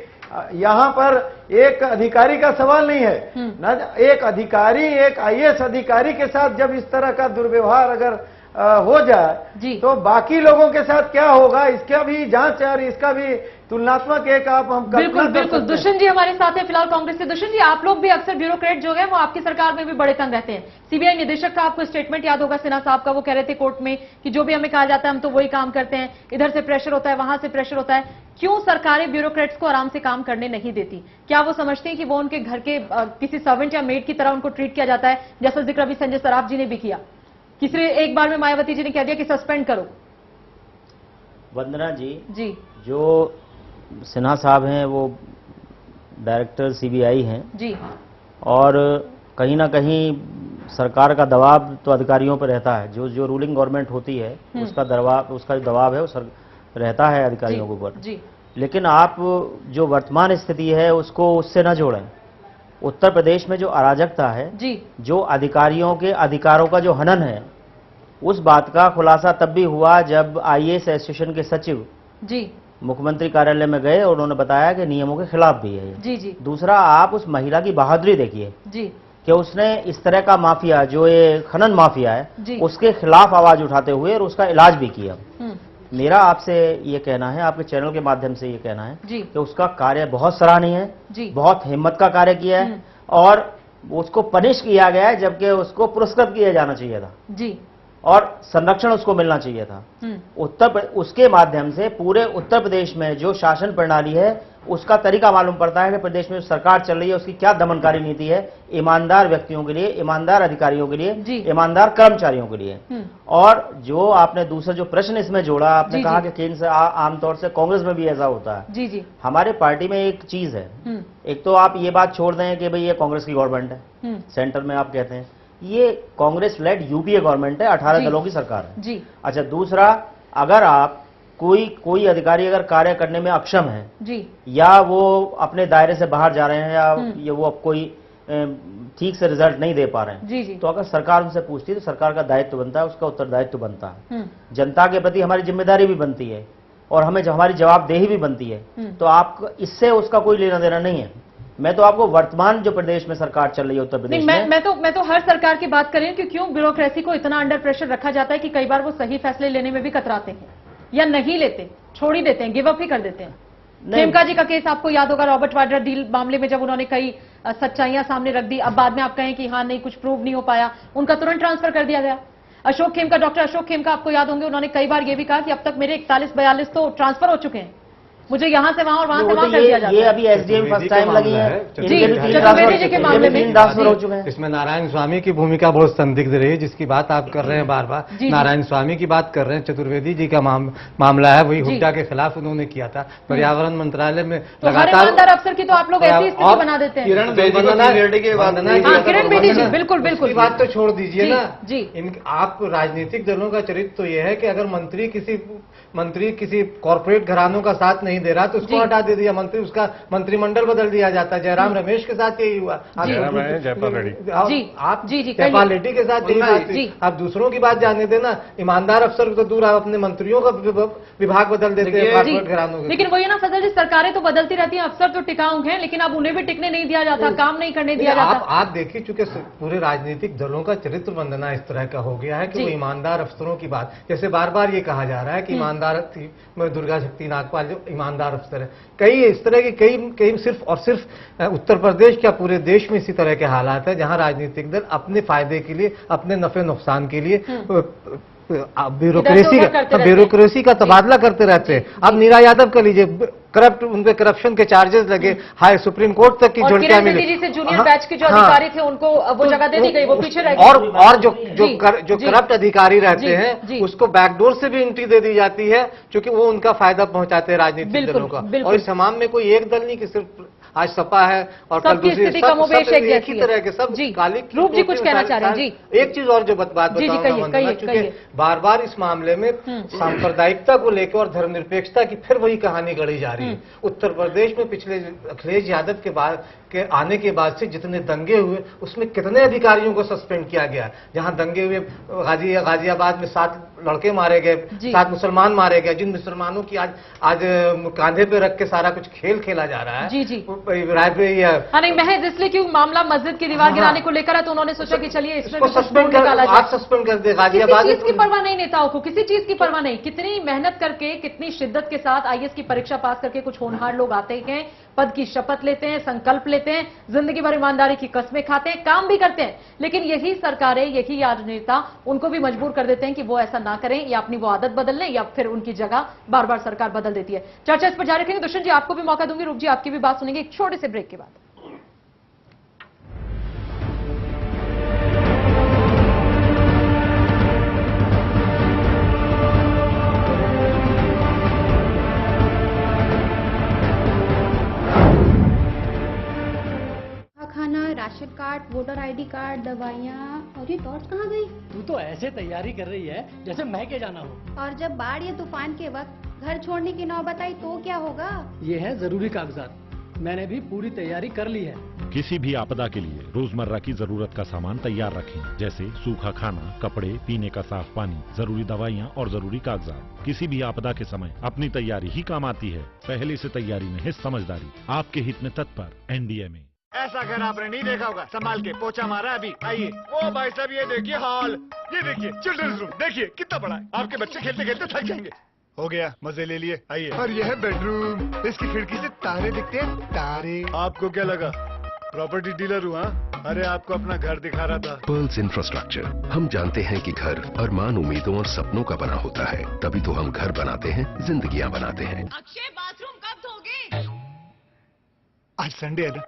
Speaker 12: यहाँ पर एक अधिकारी का सवाल नहीं है ना, एक अधिकारी, एक आईएएस अधिकारी के साथ जब इस तरह का दुर्व्यवहार अगर हो जाए तो बाकी लोगों के साथ क्या होगा, इसका भी जांच और इसका भी तुलनात्मक एक हम
Speaker 9: बिल्कुल बिल्कुल। दुष्यंत जी हमारे साथ हैं फिलहाल कांग्रेस से। दुष्यंत जी, आप लोग भी अक्सर ब्यूरोक्रेट जो है वो आपकी सरकार में भी बड़े तंग रहते हैं। सीबीआई निदेशक का आपको स्टेटमेंट याद होगा सिन्हा साहब का, वो कह रहे थे कोर्ट में कि जो भी हमें कहा जाता है हम तो वही काम करते हैं, इधर से प्रेशर होता है, वहां से प्रेशर होता है। क्यों सरकारें ब्यूरोक्रेट्स को आराम से काम करने नहीं देती? क्या वो समझते हैं कि वो उनके घर के किसी सर्वेंट या मेड की तरह उनको ट्रीट किया जाता है, जैसा जिक्र अभी संजय सराफ जी ने भी किया? किसी एक बार में मायावती जी ने कह दिया कि सस्पेंड करो।
Speaker 13: वंदना जी जो सिन्हा साहब हैं वो डायरेक्टर सीबीआई हैं
Speaker 9: जी, और
Speaker 13: कहीं ना कहीं सरकार का दबाव तो अधिकारियों पर रहता है। जो रूलिंग गवर्नमेंट होती है उसका जो दबाव है वो रहता है अधिकारियों के ऊपर। लेकिन आप जो वर्तमान स्थिति है उसको उससे न जोड़ें। उत्तर प्रदेश में जो अराजकता है, जो अधिकारियों के अधिकारों का जो हनन है, उस बात का खुलासा तब भी हुआ जब आईएएस एसोसिएशन के सचिव मुख्यमंत्री कार्यालय में गए और उन्होंने बताया कि नियमों के खिलाफ भी है। दूसरा, आप उस महिला की बहादुरी देखिए कि उसने इस तरह का माफिया, जो ये खनन माफिया है, उसके खिलाफ आवाज उठाते हुए और उसका इलाज भी किया। मेरा आपसे ये कहना है, आपके चैनल के माध्यम से ये कहना है कि उसका कार्य बहुत सराहनीय है, बहुत हिम्मत का कार्य किया है और उसको पनिश किया गया है, जबकि उसको पुरस्कृत किया जाना चाहिए था और संरक्षण उसको मिलना चाहिए था। उसके माध्यम से पूरे उत्तर प्रदेश में जो शासन प्रणाली है उसका तरीका मालूम पड़ता है कि प्रदेश में जो सरकार चल रही है उसकी क्या दमनकारी नीति है ईमानदार व्यक्तियों के लिए, ईमानदार अधिकारियों के लिए, ईमानदार कर्मचारियों के लिए। और जो आपने दूसरा जो प्रश्न इसमें जोड़ा, आपने कहा कि केंद्र से आमतौर से कांग्रेस में भी ऐसा होता है। हमारे पार्टी में एक चीज है, एक तो आप ये बात छोड़ दें कि भाई ये कांग्रेस की गवर्नमेंट है, सेंटर में आप कहते हैं, ये कांग्रेस लेड यूपीए गवर्नमेंट है, 18 दलों की सरकार है। अच्छा, दूसरा, अगर आप कोई अधिकारी अगर कार्य करने में अक्षम है या वो अपने दायरे से बाहर जा रहे हैं या वो अब कोई ठीक से रिजल्ट नहीं दे पा रहे हैं, तो अगर सरकार उनसे पूछती है तो सरकार का दायित्व बनता है, उसका उत्तरदायित्व बनता है, जनता के प्रति हमारी जिम्मेदारी भी बनती है और हमें हमारी जवाबदेही भी बनती है। तो आप इससे उसका कोई लेना देना नहीं है। मैं तो आपको वर्तमान जो प्रदेश में सरकार चल रही है उत्तर प्रदेश में,
Speaker 9: मैं तो हर सरकार की बात कर रही हूं कि क्यों ब्यूरोक्रेसी को इतना अंडर प्रेशर रखा जाता है कि कई बार वो सही फैसले लेने में भी कतराते हैं या नहीं लेते, छोड़ ही देते हैं, गिव अप ही कर देते हैं। खेमका जी का केस आपको याद होगा, रॉबर्ट वाड्रा डील मामले में जब उन्होंने कई सच्चाइयां सामने रख दी, अब बाद में आप कहें कि हाँ नहीं कुछ प्रूव नहीं हो पाया, उनका तुरंत ट्रांसफर कर दिया गया। अशोक खेमका, डॉक्टर अशोक खेमका आपको याद होंगे, उन्होंने कई बार ये भी कहा कि अब तक मेरे 41-42 तो ट्रांसफर हो चुके हैं, मुझे यहां से वहां और वहां से वहां कर दिया जाता है।
Speaker 13: ये अभी एसडीएम फर्स्ट टाइम लगी है
Speaker 9: चतुर्वेदी जी के मामले में
Speaker 13: ट्रांसफर हो चुके हैं।
Speaker 15: इसमें नारायण स्वामी की भूमिका बहुत संदिग्ध रही, जिसकी बात आप कर रहे हैं बार बार, नारायण स्वामी की बात कर रहे हैं। चतुर्वेदी जी का मामला है, वही हुड्डा के खिलाफ उन्होंने किया था। पर्यावरण मंत्रालय में
Speaker 9: लगातार अफसर की तो आप लोग ऐसी स्थिति बना देते हैं।
Speaker 15: किरण
Speaker 9: बेदी जी, बिल्कुल बिल्कुल,
Speaker 15: बात तो छोड़ दीजिए ना। आप राजनीतिक दलों का चरित्र तो यह है कि अगर मंत्री किसी कॉर्पोरेट घरानों का साथ नहीं दे रहा तो उसको हटा दे दिया, उसका मंत्रिमंडल बदल दिया जाता है। जयराम रमेश के साथ यही हुआ,
Speaker 16: जयपाल रेड्डी,
Speaker 15: आप जयपाल रेड्डी के साथ यही बात। आप दूसरों की बात जाने देना, ईमानदार अफसर तो दूर, आप अपने मंत्रियों का विभाग बदल देते हैं कॉर्पोरेट घरानों के।
Speaker 9: लेकिन वही ना फजल जी, सरकारें तो बदलती रहती हैं, अफसर तो टिकाऊ हैं, लेकिन अब उन्हें भी टिकने नहीं दिया जाता, काम नहीं करने दिया जाता।
Speaker 15: आप देखिए, चूंकि पूरे राजनीतिक दलों का चरित्र वंदना इस तरह का हो गया है कि वो ईमानदार अफसरों की बात, जैसे बार बार ये कहा जा रहा है कि ईमानदार दुर्गा शक्ति नागपाल जो ईमानदार अफसर है, कई इस तरह के कई सिर्फ और सिर्फ उत्तर प्रदेश क्या पूरे देश में इसी तरह के हालात है, जहां राजनीतिक दल अपने फायदे के लिए, अपने नफे नुकसान के लिए ब्यूरोक्रेसी का तबादला करते रहते हैं। अब नीरा यादव का लीजिए, उनपे करप्शन के चार्जेस लगे, हाई सुप्रीम कोर्ट तक की झुड़कियां मिली।
Speaker 9: से जूनियर बैच के जो अधिकारी थे उनको वो जगह दे दी गई, वो पीछे रह गए।
Speaker 15: और जो करप्ट अधिकारी रहते हैं उसको बैकडोर से भी एंट्री दे दी जाती है, क्योंकि वो उनका फायदा पहुंचाते हैं राजनीतिक दलों का। और इस तमाम में कोई एक दल नहीं कि सिर्फ आज सपा है और कल दूसरी, एक ही तरह के सब काली।
Speaker 9: रूप जी कुछ कहना चाह रहे हैं जी।
Speaker 15: एक चीज और जो बात बताऊंगा, क्योंकि बार बार इस मामले में सांप्रदायिकता को लेकर और धर्मनिरपेक्षता की फिर वही कहानी गढ़ी जा रही है। उत्तर प्रदेश में पिछले अखिलेश यादव के आने के बाद से जितने दंगे हुए उसमें कितने अधिकारियों को सस्पेंड किया गया। जहां दंगे हुए गाजियाबाद में 7 लड़के मारे गए, 7 मुसलमान मारे गए, जिन मुसलमानों की आज कांधे पे रख के सारा कुछ खेल खेला जा रहा है।
Speaker 9: जी जी
Speaker 15: नहीं
Speaker 9: महज इसलिए क्यों मामला मस्जिद की दीवार गिराने को लेकर है तो उन्होंने सोचा कि चलिए इसमें
Speaker 15: सस्पेंड कर दे। गाजियाबाद
Speaker 9: किसी चीज की परवाह नहीं नेताओं को, किसी चीज की परवाह नहीं। कितनी मेहनत करके, कितनी शिद्दत के साथ आईएएस की परीक्षा पास करके कुछ होनहार लोग आते हैं, पद की शपथ लेते हैं, संकल्प लेते हैं, जिंदगी भर ईमानदारी की कस्में खाते हैं, काम भी करते हैं, लेकिन यही सरकारें, यही राजनेता उनको भी मजबूर कर देते हैं कि वो ऐसा ना करें या अपनी वो आदत बदल लें या फिर उनकी जगह बार बार सरकार बदल देती है। चर्चा इस पर जारी रखेंगे। दुष्यंत जी आपको भी मौका दूंगी, रूप जी आपकी भी बात सुनेंगे एक छोटे से ब्रेक के बाद।
Speaker 20: Ration card, voter ID card, दवाइयाँ और ये टॉर्च कहाँ गई?
Speaker 21: तू तो ऐसे तैयारी कर रही है जैसे मैके जाना हो।
Speaker 20: और जब बाढ़ या तूफान के वक्त घर छोड़ने की नौबत आई तो क्या होगा?
Speaker 21: ये है जरूरी कागजात, मैंने भी पूरी तैयारी कर ली है।
Speaker 22: किसी भी आपदा के लिए रोजमर्रा की जरूरत का सामान तैयार रखें, जैसे सूखा खाना, कपड़े, पीने का साफ पानी, जरूरी दवाइयाँ और जरूरी कागजात। किसी भी आपदा के समय अपनी तैयारी ही काम आती है। पहले से तैयारी में है समझदारी। आपके हित में तत्पर एनडीए में।
Speaker 3: ऐसा घर आपने नहीं देखा होगा, संभाल के पोछा मारा अभी। आइए वो भाई साहब ये देखिए हॉल, ये देखिए चिल्ड्रंस रूम, देखिए कितना बड़ा है। आपके बच्चे खेलते खेलते थक जाएंगे। हो गया, मजे ले लिए। आइए। और यह है बेडरूम, इसकी खिड़की से तारे दिखते हैं, तारे। आपको क्या लगा प्रॉपर्टी डीलर हूँ? अरे आपको अपना घर दिखा रहा था।
Speaker 19: Pearls infrastructure. हम जानते हैं कि घर अरमान, उम्मीदों और सपनों का बना होता है, तभी तो हम घर बनाते हैं, जिंदगियां बनाते हैं।
Speaker 18: अक्षय बाथरूम कब धोगे?
Speaker 3: आज संडे है ना।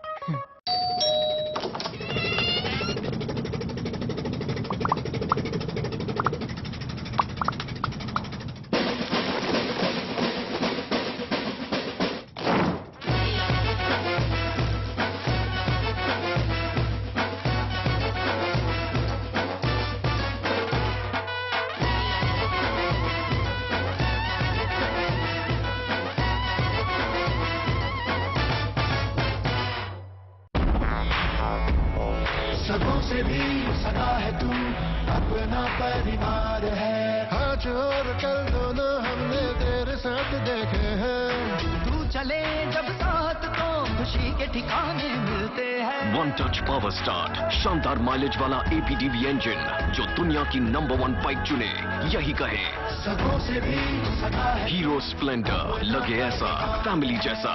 Speaker 2: सबों से भी सगा है तू, अपना परिवार है। आज और कल दोनों हमने तेरे साथ देखे हैं। तू चले जब साथ तो खुशी के ठिकाने मिलते हैं।
Speaker 4: वन टच पावर स्टार्ट, शानदार माइलेज वाला एपीडीवी इंजन जो दुनिया की नंबर 1 बाइक चुने, यही कहे।
Speaker 2: सबों से भी सगा है।
Speaker 4: हीरो स्प्लेंडर, लगे ऐसा फैमिली जैसा।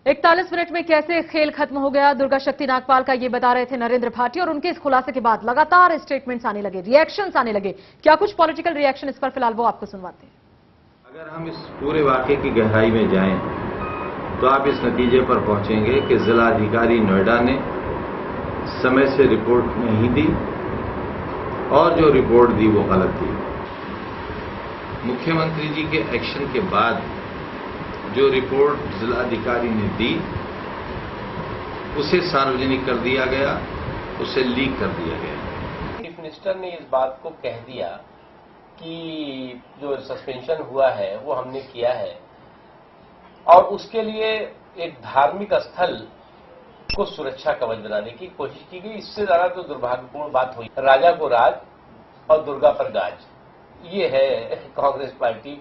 Speaker 9: इकतालीस मिनट में कैसे खेल खत्म हो गया, दुर्गा शक्ति नागपाल का ये बता रहे थे नरेंद्र भाटी। और उनके इस खुलासे के बाद लगातार स्टेटमेंट्स आने लगे, रिएक्शंस आने लगे। क्या कुछ पॉलिटिकल रिएक्शन इस पर फिलहाल वो आपको सुनवाते हैं।
Speaker 23: अगर हम इस पूरे वाकये की गहराई में जाएं तो आप इस नतीजे पर पहुंचेंगे कि जिलाधिकारी नोएडा ने समय से रिपोर्ट नहीं दी और जो रिपोर्ट दी वो गलत दी। मुख्यमंत्री जी के एक्शन के बाद जो रिपोर्ट जिलाधिकारी ने दी उसे सार्वजनिक कर दिया गया, उसे लीक कर दिया गया।
Speaker 24: चीफ मिनिस्टर ने इस बात को कह दिया कि जो सस्पेंशन हुआ है वो हमने किया है और उसके लिए एक धार्मिक स्थल को सुरक्षा कवच बनाने की कोशिश की गई। इससे ज्यादा तो दुर्भाग्यपूर्ण बात हुई। राजा को राज और दुर्गा पर गाज, ये है कांग्रेस पार्टी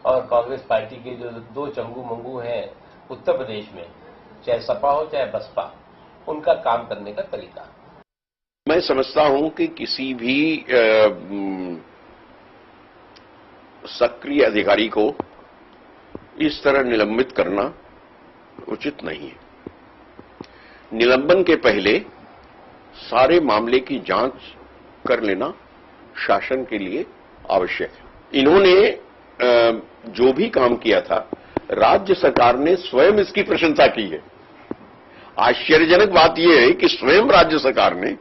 Speaker 24: और कांग्रेस पार्टी के जो दो चंगू मंगू हैं उत्तर प्रदेश में, चाहे सपा हो चाहे बसपा, उनका काम करने का तरीका।
Speaker 19: मैं समझता हूं कि किसी भी सक्रिय अधिकारी को इस तरह निलंबित करना उचित नहीं है। निलंबन के पहले सारे मामले की जांच कर लेना शासन के लिए आवश्यक है। इन्होंने जो भी काम किया था, राज्य सरकार ने स्वयं इसकी प्रशंसा की है। आश्चर्यजनक बात यह है कि स्वयं राज्य सरकार ने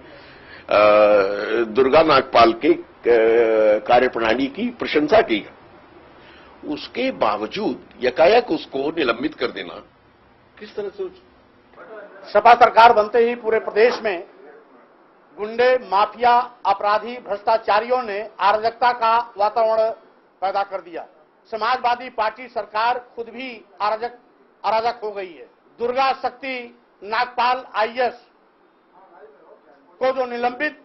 Speaker 19: दुर्गा नागपाल के कार्यप्रणाली की प्रशंसा की है। उसके बावजूद यकायक उसको निलंबित कर देना
Speaker 1: किस तरह सोच? सपा सरकार बनते ही पूरे प्रदेश में गुंडे, माफिया, अपराधी, भ्रष्टाचारियों ने अराजकता का वातावरण पैदा कर दिया। समाजवादी पार्टी सरकार खुद भी अराजक हो गई है। दुर्गा शक्ति नागपाल आईएएस को जो निलंबित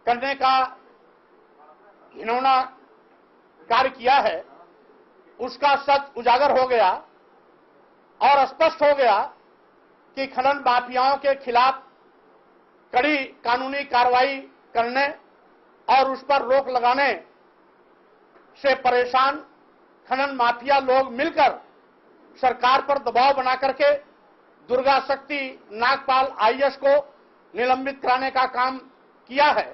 Speaker 1: करने का घिनौना कार्य किया है, उसका सच उजागर हो गया और स्पष्ट हो गया कि खनन माफियाओं के खिलाफ कड़ी कानूनी कार्रवाई करने और उस पर रोक लगाने से परेशान खनन माफिया लोग मिलकर सरकार पर दबाव बना करके दुर्गा शक्ति नागपाल आईएएस को निलंबित कराने का काम किया है।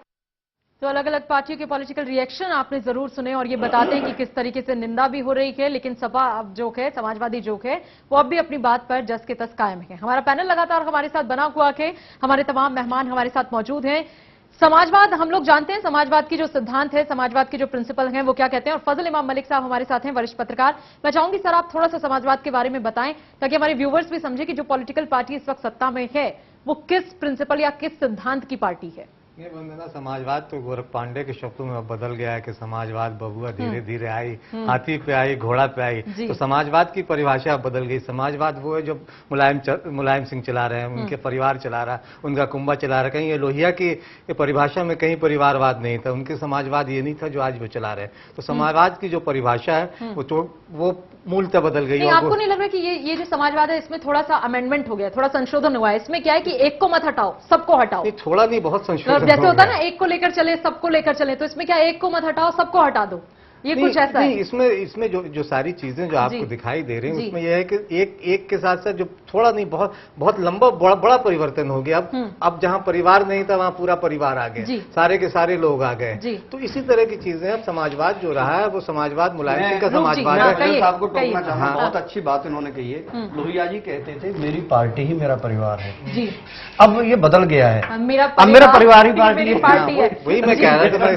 Speaker 9: तो अलग अलग पार्टियों के पॉलिटिकल रिएक्शन आपने जरूर सुने और ये बताते हैं कि किस तरीके से निंदा भी हो रही है, लेकिन सपा अब जो है, समाजवादी जो है, वो अब भी अपनी बात पर जस के तस कायम है। हमारा पैनल लगातार हमारे साथ बना हुआ है, हमारे तमाम मेहमान हमारे साथ मौजूद हैं। समाजवाद हम लोग जानते हैं, समाजवाद की जो सिद्धांत है, समाजवाद के जो प्रिंसिपल हैं वो क्या कहते हैं, और फजल इमाम मलिक साहब हमारे साथ हैं, वरिष्ठ पत्रकार। मैं चाहूंगी सर आप थोड़ा सा समाजवाद के बारे में बताएं ताकि हमारे व्यूवर्स भी समझे कि जो पॉलिटिकल पार्टी इस वक्त सत्ता में है वो किस प्रिंसिपल या किस सिद्धांत की पार्टी है।
Speaker 15: ये वंदना, समाजवाद तो गोरख पांडे के शब्दों में बदल गया है कि समाजवाद बबुआ धीरे धीरे आई, हाथी पे आई, घोड़ा पे आई। तो समाजवाद की परिभाषा बदल गई। समाजवाद वो है जो मुलायम सिंह चला रहे हैं, उनके परिवार चला रहा है, उनका कुंबा चला रहा है। कहीं ये लोहिया की परिभाषा में कहीं परिवारवाद नहीं था, उनके समाजवाद ये नहीं था जो आज वो चला रहे हैं। तो समाजवाद की जो परिभाषा है वो मूलतः बदल गई।
Speaker 9: आपको नहीं लग रहा कि ये जो समाजवाद है इसमें थोड़ा सा अमेंडमेंट हो गया, थोड़ा संशोधन हुआ है? इसमें क्या है कि एक को मत हटाओ, सबको हटाओ।
Speaker 15: थोड़ा नहीं, बहुत संशोधन।
Speaker 9: जैसे होता है ना, एक को लेकर चले सबको लेकर चले, तो इसमें क्या एक को मत हटाओ सबको हटा दो, ये कुछ ऐसा है?
Speaker 15: इसमें जो सारी चीजें जो आपको दिखाई दे रही हैं उसमें यह है कि एक के साथ साथ जो थोड़ा नहीं बहुत लंबा बड़ा परिवर्तन हो गया। अब जहां परिवार नहीं था वहां पूरा परिवार आ गए, सारे के सारे लोग आ गए। तो इसी तरह की चीजें अब समाजवाद जो रहा है वो समाजवाद मुलायम सिंह का समाजवाद है।
Speaker 14: आपको टोकना चाहूंगा, बहुत अच्छी बात इन्होंने कही है। लोहिया जी कहते थे मेरी पार्टी ही मेरा परिवार है, अब ये बदल गया है, अब मेरा परिवार ही पार्टी है।
Speaker 15: वही मैं कह रहा था,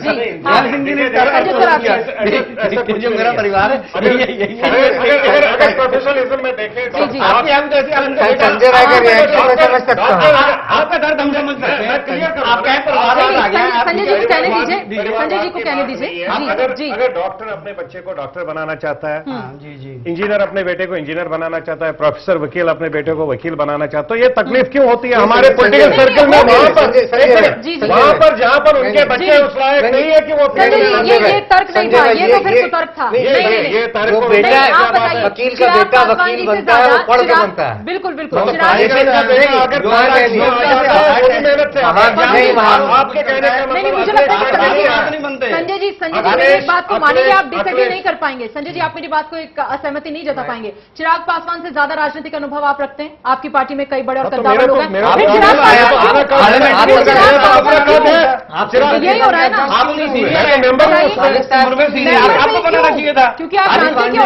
Speaker 14: जो मेरा परिवार है।
Speaker 3: अगर प्रोफेशनलिज्म में देखें
Speaker 14: संजय राय का रिएक्शन मैं समझ सकता हूँ, आपका दर्द हम समझ सकते हैं। आपका परिवार आ गया,
Speaker 9: संजय जी को कहने दीजिए, संजय जी को कहने दीजिए।
Speaker 16: अगर डॉक्टर अपने बच्चे को डॉक्टर बनाना चाहता है, इंजीनियर अपने बेटे को इंजीनियर बनाना चाहता है, प्रोफेसर वकील अपने बेटे को वकील बनाना चाहता है, तो ये तकलीफ क्यों होती है हमारे पॉलिटिकल सर्कल में? वहां पर जहां पर उनके बच्चे उस लायक नहीं है कि वो
Speaker 9: ये तर्क नहीं था, ये तो फिर कुतर्क था।
Speaker 16: ये तर्क
Speaker 14: वकील का बेटा वकील बनता है, वो पढ़ के बनता है।
Speaker 9: बिल्कुल बिल्कुल।
Speaker 16: आपके कहने का
Speaker 9: मतलब संजय जी मेरी बात को मानिए, आप डिसएग्री नहीं कर पाएंगे। संजय जी आप मेरी बात को एक असहमति नहीं जता पाएंगे। चिराग पासवान से ज्यादा राजनीतिक अनुभव आप रखते हैं, आपकी पार्टी में कई बड़े और कद्दावर लोग हैं। यही हो रहा है ना, क्योंकि आप जानते हैं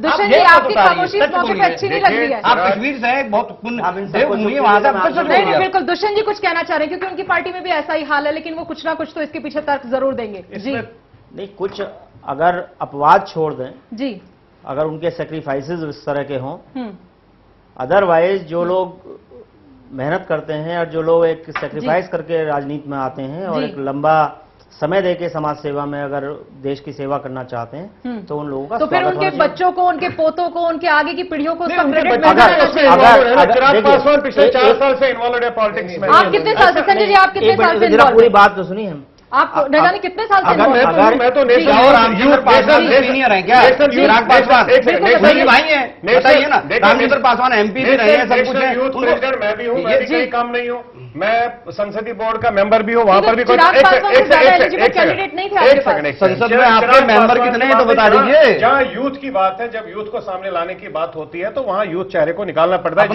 Speaker 9: दुष्यंत जी आपकी खामोशी इस मौके पे अच्छी नहीं लग रही है।
Speaker 14: आप कश्मीर से बहुत
Speaker 9: नहीं बिल्कुल, दुष्यंत जी कुछ कहना चाह रहे हैं क्योंकि उनकी पार्टी में भी ऐसा ही हाल है, लेकिन वो कुछ ना कुछ तो इसके पीछे तर्क जरूर देंगे। जी
Speaker 13: नहीं, कुछ अगर अपवाद छोड़ दें
Speaker 9: जी,
Speaker 13: अगर उनके सेक्रीफाइसेस इस तरह के हों, अदरवाइज जो लोग मेहनत करते हैं और जो लोग एक सेक्रीफाइस करके राजनीति में आते हैं और एक लंबा समय देके समाज सेवा में अगर देश की सेवा करना चाहते हैं तो उन लोगों का
Speaker 9: तो फिर उनके बच्चों को, उनके पोतों को, उनके आगे की पीढ़ियों को
Speaker 16: चिराग पासवान पिछले 4 साल से इन्वॉल्व है पॉलिटिक्स में।
Speaker 9: आप कितने साल से, संजय जी आप कितने साल से
Speaker 13: इन्वॉल्व? पूरी बात तो सुनिए, हम
Speaker 9: आप न जाने कितने साल से?
Speaker 16: मैं तो
Speaker 14: सीनियर है क्या? चिराग पासवान भाई है, बताइए ना। रामचंद्र पासवान एमपी भी रहे हैं, सब कुछ है।
Speaker 16: यूथ प्रेसिडेंट मैं भी हूँ, मैं भी कहीं काम नहीं हूँ, मैं संसदीय बोर्ड का मेंबर भी हूँ, वहां पर भी
Speaker 9: कैंडिडेट नहीं थे।
Speaker 14: संसद में आपके मेंबर कितने हैं तो बता दीजिए।
Speaker 16: जहाँ यूथ की बात है, जब यूथ को सामने लाने की बात होती है तो वहाँ यूथ चेहरे को निकालना पड़ता है।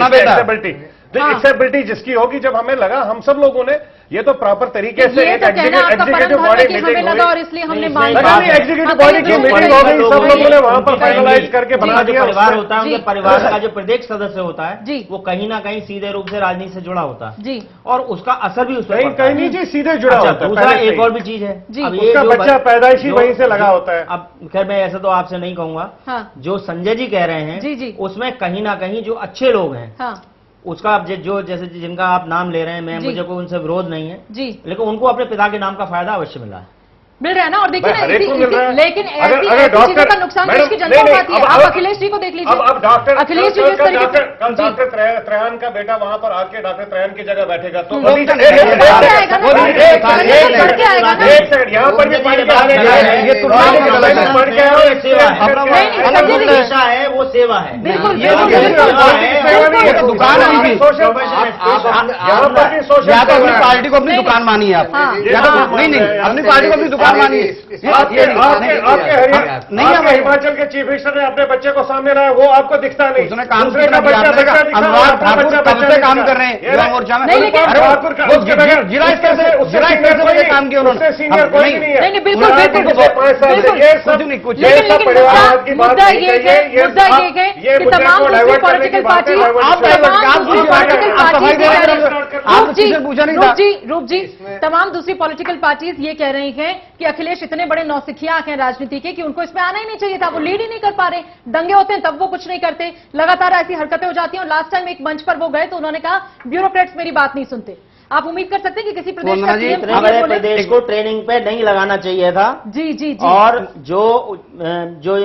Speaker 16: एक्सेबिलिटी जिसकी होगी, जब हमें लगा, हम सब लोगों ने ये तो प्रॉपर तरीके से
Speaker 9: ये
Speaker 16: एक
Speaker 9: तो कहना आपका परम
Speaker 16: एग्जीक्यूटिव
Speaker 9: भाव है
Speaker 16: बॉडी
Speaker 9: कि हमें
Speaker 16: मीटिंग
Speaker 9: लगा और इसलिए हमने मांग
Speaker 16: एग्जीक्यूटिव बॉडी की मीटिंग हो गई, सब लोगों ने वहां पर फाइनलाइज करके बना दिया।
Speaker 13: परिवार होता है, उनके परिवार का जो प्रत्येक सदस्य होता है वो कहीं ना कहीं सीधे रूप से राजनीति से जुड़ा होता है
Speaker 9: जी,
Speaker 13: और उसका असर भी उस पर
Speaker 16: कहीं नहीं जी, सीधे जुड़ा होता है।
Speaker 13: दूसरा एक और भी चीज है,
Speaker 16: उसका बच्चा पैदाइशी वहीं से लगा होता है।
Speaker 13: अब खैर मैं ऐसा तो आपसे नहीं कहूंगा, जो संजय जी कह रहे हैं उसमें कहीं ना कहीं जो अच्छे लोग हैं उसका अब जो जैसे जिनका आप नाम ले रहे हैं, मैं मुझे कोई उनसे विरोध नहीं है जी, लेकिन उनको अपने पिता के नाम का फायदा अवश्य मिला है,
Speaker 9: मिल रहा है ना। और देखिए ना, लेकिन ऐसी चीजों का नुकसान देश की जनता उठाती है। आप अखिलेश जी को देख लीजिए,
Speaker 16: अब डॉक्टर
Speaker 9: अखिलेश जी जिस तरीके से
Speaker 16: कल डॉक्टर त्रयान का बेटा वहां पर आके डॉक्टर त्रयान की जगह बैठेगा तो
Speaker 9: एक
Speaker 16: सेकंड यहाँ पर भी
Speaker 13: पेशा है, वो सेवा है,
Speaker 9: बिल्कुल
Speaker 14: दुकान
Speaker 16: यहाँ पर भी सोशल,
Speaker 14: या तो अपनी पार्टी को अपनी दुकान मानिए आप, या तो नहीं अपनी पार्टी को अपनी दुकान मानिए।
Speaker 16: आपके हिमाचल के चीफ मिनिस्टर ने अपने बच्चे को सामने लाया, वो आपको दिखता नहीं।
Speaker 14: उसने काम किया, अनुराग ठाकुर कब से काम कर रहे हैं युवा मोर्चा में, जिला स्तर से काम किया उन्होंने,
Speaker 16: सीनियर कोई नहीं है।
Speaker 9: नहीं बिल्कुल बिल्कुल
Speaker 14: कुछ
Speaker 9: मुद्दा ये है कि तमाम दूसरी पॉलिटिकल पार्टी रूप जी तमाम दूसरी पॉलिटिकल पार्टीज ये कह रही हैं कि अखिलेश इतने बड़े नौसिखिया हैं राजनीति के कि उनको इसमें आना ही नहीं चाहिए था, वो लीड ही नहीं कर पा रहे, दंगे होते हैं तब वो कुछ नहीं करते, लगातार ऐसी हरकतें हो जाती हैं। और लास्ट टाइम एक मंच पर वो गए तो उन्होंने कहा ब्यूरोक्रेट्स मेरी बात नहीं सुनते। आप उम्मीद कर सकते हैं कि किसी प्रदेश का सीएम
Speaker 13: प्रदेश को ट्रेनिंग पे नहीं लगाना चाहिए था।
Speaker 9: जी जी जी।
Speaker 13: और जो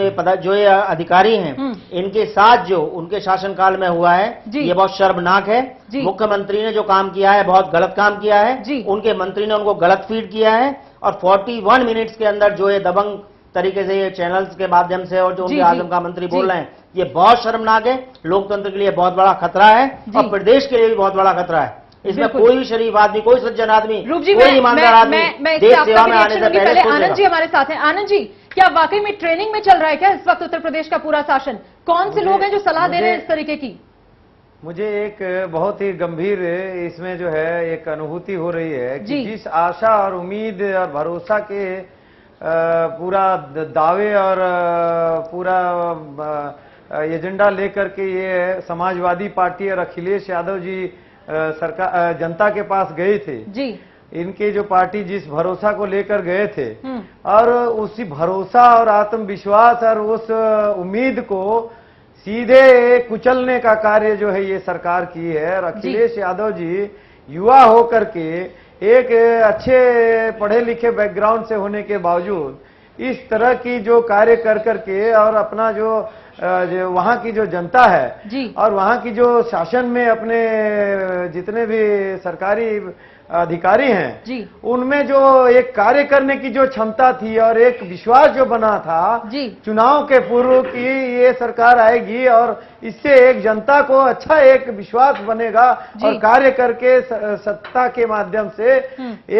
Speaker 13: ये अधिकारी हैं इनके साथ जो उनके शासनकाल में हुआ है ये बहुत शर्मनाक है। मुख्यमंत्री ने जो काम किया है बहुत गलत काम किया है, उनके मंत्री ने उनको गलत फीड किया है और 41 मिनट्स के अंदर जो ये दबंग तरीके से ये चैनल्स के माध्यम से और जो उनके आजम का मंत्री बोल रहे हैं ये बहुत शर्मनाक है, लोकतंत्र के लिए बहुत बड़ा खतरा है और प्रदेश के लिए भी बहुत बड़ा खतरा है। इसमें कोई भी शरीफ आदमी, कोई सज्जन आदमी, कोई ईमानदार आदमी देश सेवा में आने से पहले
Speaker 9: आनंद जी हमारे साथ हैं। आनंद जी, क्या वाकई में ट्रेनिंग में चल रहा है क्या इस वक्त उत्तर प्रदेश का पूरा शासन? कौन से लोग हैं जो सलाह दे रहे हैं इस तरीके की?
Speaker 12: मुझे एक बहुत ही गंभीर इसमें जो है एक अनुभूति हो रही है कि जिस आशा और उम्मीद और भरोसा के पूरा दावे और पूरा एजेंडा लेकर के ये समाजवादी पार्टी और अखिलेश यादव जी सरकार जनता के पास गए थे जी, इनके जो पार्टी जिस भरोसा को लेकर गए थे और उसी भरोसा और आत्मविश्वास और उस उम्मीद को सीधे कुचलने का कार्य जो है ये सरकार की है। और अखिलेश यादव जी युवा होकर के एक अच्छे पढ़े लिखे बैकग्राउंड से होने के बावजूद इस तरह की जो कार्य कर करके और अपना जो वहां की जो जनता है और वहां की जो शासन में अपने जितने भी सरकारी अधिकारी हैं उनमें जो एक कार्य करने की जो क्षमता थी और एक विश्वास जो बना था चुनाव के पूर्व की ये सरकार आएगी और इससे एक जनता को अच्छा एक विश्वास बनेगा और कार्य करके सत्ता के माध्यम से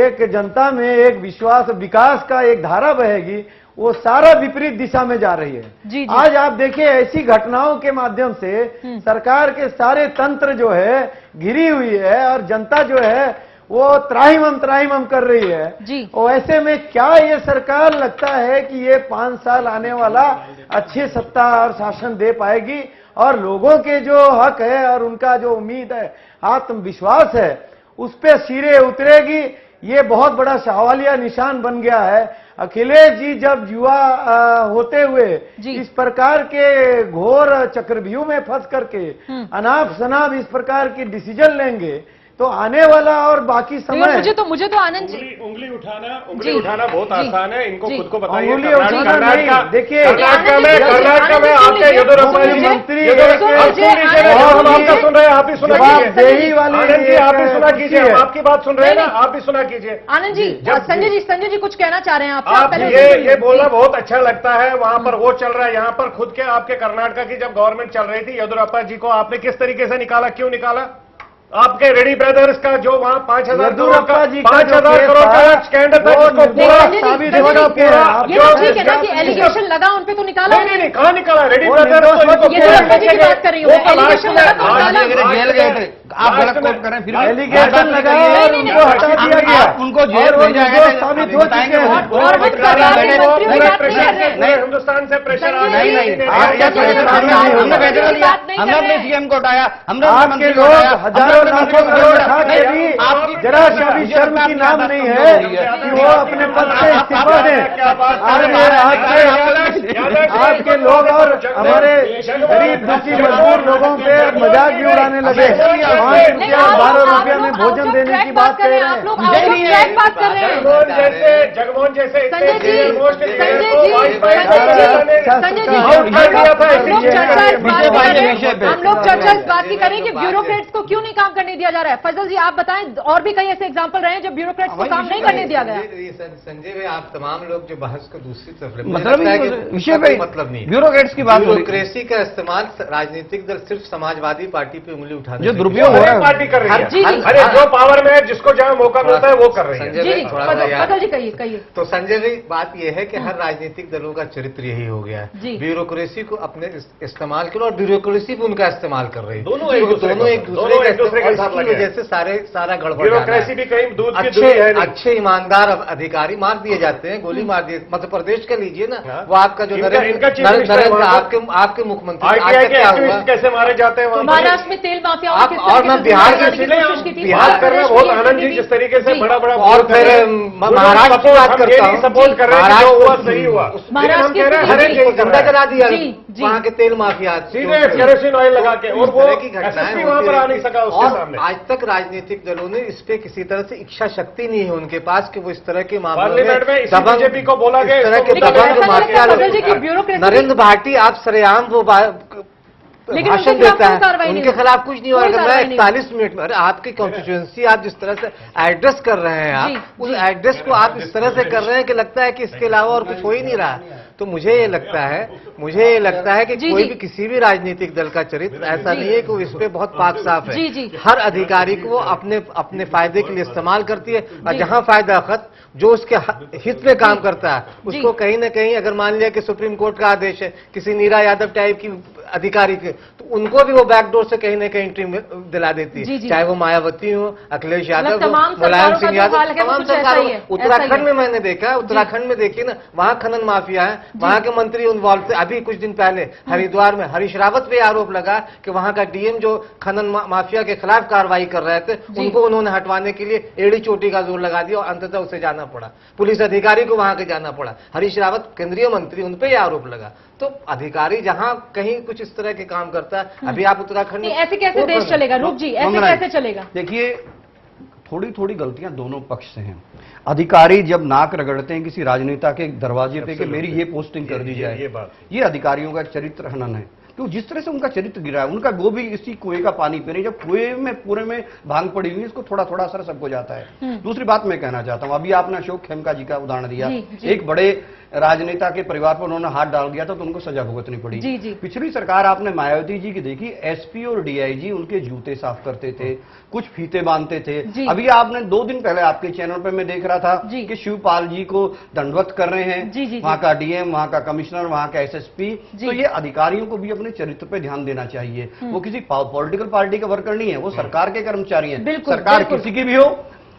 Speaker 12: एक जनता में एक विश्वास विकास का एक धारा बहेगी, वो सारा विपरीत दिशा में जा रही है। आज आप देखिए ऐसी घटनाओं के माध्यम से सरकार के सारे तंत्र जो है घिरी हुई है और जनता जो है वो त्राहिमम कर रही है। और ऐसे में क्या ये सरकार लगता है कि ये 5 साल आने वाला अच्छी सत्ता और शासन दे पाएगी और लोगों के जो हक है और उनका जो उम्मीद है आत्मविश्वास है उस पे सिरे उतरेगी? ये बहुत बड़ा सवालिया निशान बन गया है। अखिलेश जी जब युवा होते हुए इस प्रकार के घोर चक्रव्यूह में फंस करके अनाप शनाप इस प्रकार की डिसीजन लेंगे तो आने वाला और बाकी समय
Speaker 9: मुझे तो आनंद जी
Speaker 16: उंगली उठाना बहुत आसान है। इनको खुद को बताइए।
Speaker 12: उंगली उठाना नहीं, देखिए
Speaker 16: कर्नाटक में आपके येदियुरप्पा जी मंत्री हम आपका सुन रहे हैं, आप भी सुना कीजिए। आनंद जी आप भी सुना कीजिए, आपकी बात सुन रहे हैं ना, आप भी सुना कीजिए।
Speaker 9: आनंद जी, संजय जी कुछ कहना चाह रहे हैं
Speaker 16: आप? ये बोलना बहुत अच्छा लगता है, वहां पर वो चल रहा है, यहाँ पर खुद के आपके कर्नाटक की जब गवर्नमेंट चल रही थी येदियुरप्पा जी को आपने किस तरीके से निकाला, क्यों निकाला? आपके रेड्डी ब्रदर्स का जो वहां 5,000 करोड़ का 5,000 करोड़ का स्कैंडल था जिसको पूरा साबित होगा पूरा
Speaker 9: ठीक है ना कि एलिगेशन लगा उन पे तो निकाला
Speaker 16: नहीं कहाँ निकाला? रेड्डी ब्रदर्स
Speaker 9: की बात कर रही हूँ, एलिगेशन लगा तो
Speaker 14: जेल गए थे। आप गलत कोट कर रहे हैं, फिर
Speaker 12: एलिगेशन लगाया और उनको हटा दिया गया,
Speaker 14: उनको जेल भेजा गया, साबित हो चुके हैं।
Speaker 3: हिंदुस्तान से प्रेशर आ
Speaker 14: नहीं हमने सीएम को उठाया, हमने
Speaker 12: आपके लोग हजारों लाखों करोड़ खा के भी जरा सा भी शर्म की नाम नहीं है कि वो अपने पद से इस्तीफा दें। आपके लोग और हमारे गरीब दुखी मजदूर लोगों पे मजाक भी उड़ाने लगे। 5 रुपया 12 रुपया में भोजन देने की बात कर रहे हैं।
Speaker 3: जगमोहन जैसे
Speaker 9: हम लोग चर्चा इस बात की करें कि ब्यूरोक्रेट्स को क्यों नहीं काम करने दिया जा रहा है। फजल जी आप बताएं, और भी कई ऐसे एग्जांपल रहे हैं जब ब्यूरोक्रेट्स को काम नहीं करने दिया गया।
Speaker 15: संजय भाई, आप तमाम लोग जो बहस को दूसरी तरफ
Speaker 14: विषय पे
Speaker 15: मतलब नहीं,
Speaker 14: ब्यूरोक्रेट्स की बात,
Speaker 15: ब्यूरोक्रेसी का इस्तेमाल राजनीतिक दल सिर्फ समाजवादी पार्टी पे उंगली उठाने
Speaker 14: जो दुरुपयोग हो रहा है
Speaker 3: पार्टी कर रही है। अरे जो पावर में है, जिसको जहां मौका मिलता है वो कर रही है।
Speaker 9: फजल जी कहिए।
Speaker 15: तो संजय भाई, बात यह है कि हर राजनीतिक दलों का चरित्र यही हो गया है, ब्यूरोक्रेसी को अपने इस्तेमाल करो और ब्यूरोक्रेसी भी उनका इस्तेमाल कर रही है। दोनों एक दूसरे के साथ वजह से सारा गड़बड़।
Speaker 3: ब्यूरोक्रेसी भी कहीं दूध की
Speaker 15: अच्छे ईमानदार अधिकारी मार दिए जाते हैं, गोली मार दिए। मध्य प्रदेश का लीजिए ना, वो आपका जो नरेंद्र आपके मुख्यमंत्री
Speaker 3: कैसे मारे जाते हैं
Speaker 9: महाराष्ट्र में तेल माफिया।
Speaker 15: और मैं बिहार
Speaker 3: कर रहा हूँ बहुत आनंद जी जिस तरीके से बड़ा
Speaker 15: और फिर महाराष्ट्र की बात करता हूँ,
Speaker 3: सपोर्ट कर रहे हैं, जो हुआ सही हुआ।
Speaker 15: महाराष्ट्र गंदा करा दिया वहाँ के तेल माफिया,
Speaker 3: केरोसिन ऑयल लगा के, और वो घटनाएं वहां पर आ नहीं सका उसके सामने।
Speaker 15: आज तक राजनीतिक दलों ने इस पे किसी तरह से इच्छा शक्ति नहीं है उनके पास कि वो इस तरह के मामलों में
Speaker 3: बीजेपी को बोला गया,
Speaker 15: इस तरह के दबंग माफिया। नरेंद्र भाटी आप सरेआम वो भाषण देता है, उनके खिलाफ कुछ नहीं हो रहा। मैं 41 मिनट में, अरे आपकी कॉन्स्टिट्यूएंसी आप जिस तरह से एड्रेस कर रहे हैं, आप उस एड्रेस को आप इस तरह से कर रहे हैं कि लगता है कि इसके अलावा और कुछ हो ही नहीं रहा। तो मुझे ये लगता है कि कोई भी किसी भी राजनीतिक दल का चरित्र ऐसा नहीं है कि वो इस पे बहुत पाक साफ है। हर अधिकारी को वो अपने फायदे के लिए इस्तेमाल करती है, और जहां फायदा खत जो उसके हित में काम करता है उसको कहीं ना कहीं, अगर मान लिया कि सुप्रीम कोर्ट का आदेश है किसी नीरा यादव टाइप की अधिकारी के, तो उनको भी वो बैकडोर से कहीं ना कहीं एंट्री दिला देती है, चाहे वो मायावती हो, अखिलेश यादव हो, मुलायम सिंह यादव, तमाम सरकारों। उत्तराखंड में मैंने देखा, उत्तराखंड में देखिए ना, वहां खनन माफिया है, वहां के मंत्री इन्वॉल्व थे। अभी कुछ दिन पहले हरिद्वार में हरीश रावत पे आरोप लगा कि वहां का डीएम जो खनन माफिया के खिलाफ कार्रवाई कर रहे थे, उनको उन्होंने हटवाने के लिए एड़ी चोटी का जोर लगा दिया और अंततः उसे जाना पड़ा, पुलिस अधिकारी को वहां के जाना पड़ा। हरीश रावत केंद्रीय मंत्री, उन पे आरोप लगा। तो अधिकारी जहां कहीं कुछ इस तरह के काम करता है, अभी आप उत्तराखंड में,
Speaker 9: ऐसे कैसे देश चलेगा? रूप जी, ऐसे कैसे चलेगा?
Speaker 14: देखिए, थोड़ी थोड़ी गलतियां दोनों पक्ष से हैं। अधिकारी जब नाक रगड़ते हैं किसी राजनेता के दरवाजे पे कि मेरी ये पोस्टिंग कर दी जाए, ये अधिकारियों का चरित्र हनन है। तो जिस तरह से उनका चरित्र गिरा है, उनका गोभी इसी कुएं का पानी पी रही, जब कुएं में पूरे में भांग पड़ी हुई, इसको थोड़ा थोड़ा असर सबको जाता है। दूसरी बात मैं कहना चाहता हूं, अभी आपने अशोक खेमका जी का उदाहरण दिया, एक बड़े राजनेता के परिवार पर उन्होंने हाथ डाल दिया था तो उनको सजा भुगतनी पड़ी। पिछली सरकार आपने मायावती जी की देखी, एसपी और डीआईजी उनके जूते साफ करते थे, कुछ फीते बांधते थे। अभी आपने 2 दिन पहले आपके चैनल पर मैं देख रहा था कि शिवपाल जी को दंडवत कर रहे हैं, वहां का डीएम, वहां का कमिश्नर, वहां का एसएसपी। तो ये अधिकारियों को भी अपने चरित्र पे ध्यान देना चाहिए। वो किसी पॉलिटिकल पार्टी का वर्कर नहीं है, वो सरकार के कर्मचारी हैं। सरकार किसी की भी हो,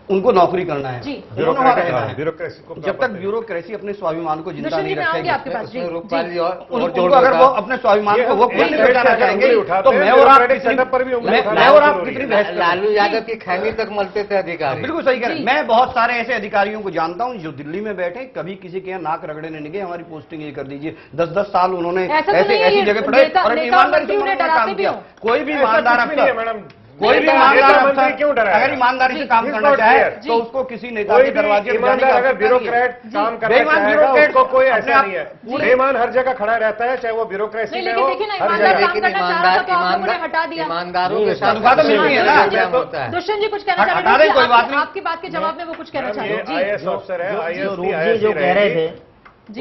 Speaker 14: उनको नौकरी करना है।
Speaker 3: ब्यूरोक्रेसी को
Speaker 14: जब तक ब्यूरोक्रेसी अपने स्वाभिमान को जिंदा नहीं रखेगी,
Speaker 15: उनको
Speaker 14: अगर वो अपने स्वाभिमान को वो खुद नहीं बचाना चाहेंगे तो मैं और आप कितनी बहस,
Speaker 15: लालू यादव की खैनी तक मलते थे अधिकारी।
Speaker 14: बिल्कुल सही कह रहे हैं। मैं बहुत सारे ऐसे अधिकारियों को जानता हूं जो दिल्ली में बैठे, कभी किसी के यहाँ नाक रगड़े नहीं गए, हमारी पोस्टिंग ये कर दीजिए। 10-10 साल उन्होंने ऐसी जगह पढ़े और ईमानदारी से काम किया। कोई भी ईमानदार अफसर, कोई भी ईमानदार अफसर क्यों डरा? अगर ईमानदारी से काम करना चाहे तो उसको किसी नेता के दरवाजे पर जाने की,
Speaker 3: अगर ब्यूरोक्रेट काम करना चाहेगा उसको कोई ऐसा नहीं है। बेईमान हर जगह खड़ा रहता है, चाहे वो ब्यूरोक्रेसी में हो,
Speaker 15: ईमानदारों के साथ
Speaker 9: दुष्यंत जी कुछ कहना चाह रहे हैं? आपकी बात के जवाब में वो कुछ कहना चाह रहे हैं?
Speaker 3: आईएएस अफसर है,
Speaker 13: आईएएस जो कह रहे थे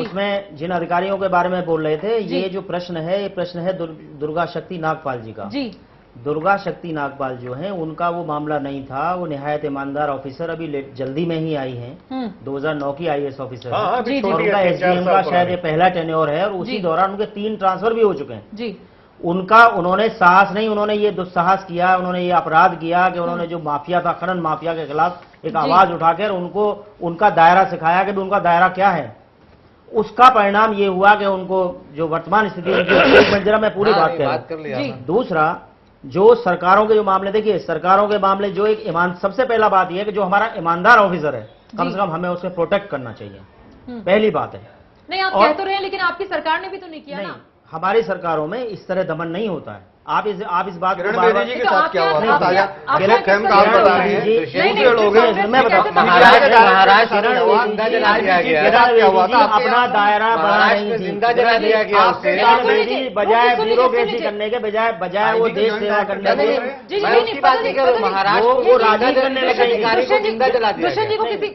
Speaker 13: उसमें जिन अधिकारियों के बारे में बोल रहे थे, ये जो प्रश्न है दुर्गा शक्ति नागपाल जी का। दुर्गा शक्ति नागपाल जो हैं, उनका वो मामला नहीं था, वो निहायत ईमानदार ऑफिसर, अभी जल्दी में ही आई हैं, 2009 की आईएएस ऑफिसर है, और उनका एसडीएम का शायद ये पहला टेन्योर है, और उसी दौरान उनके 3 ट्रांसफर भी हो चुके हैं। उन्होंने साहस नहीं, उन्होंने ये दुस्साहस किया, उन्होंने ये अपराध किया कि उन्होंने जो माफिया था, खनन माफिया के खिलाफ एक आवाज उठाकर उनका दायरा सिखाया कि उनका दायरा क्या है। उसका परिणाम ये हुआ कि उनको जो वर्तमान स्थिति मंजरा में पूरी बात कर लिया। दूसरा, जो सरकारों के जो मामले, देखिए सरकारों के मामले जो एक सबसे पहला बात यह है कि जो हमारा ईमानदार ऑफिसर है, कम से कम हमें उसे प्रोटेक्ट करना चाहिए, पहली बात है।
Speaker 9: नहीं, आप कह तो रहे हैं, लेकिन आपकी सरकार ने भी तो नहीं किया ना।
Speaker 13: हमारी सरकारों में इस तरह दमन नहीं होता है। आप इस बात को
Speaker 14: महाराज
Speaker 13: अपना दायरा बजाय ब्यूरोक्रेसी करने के बजाय वो देश सेवा करने वो राजनीति करने लगे।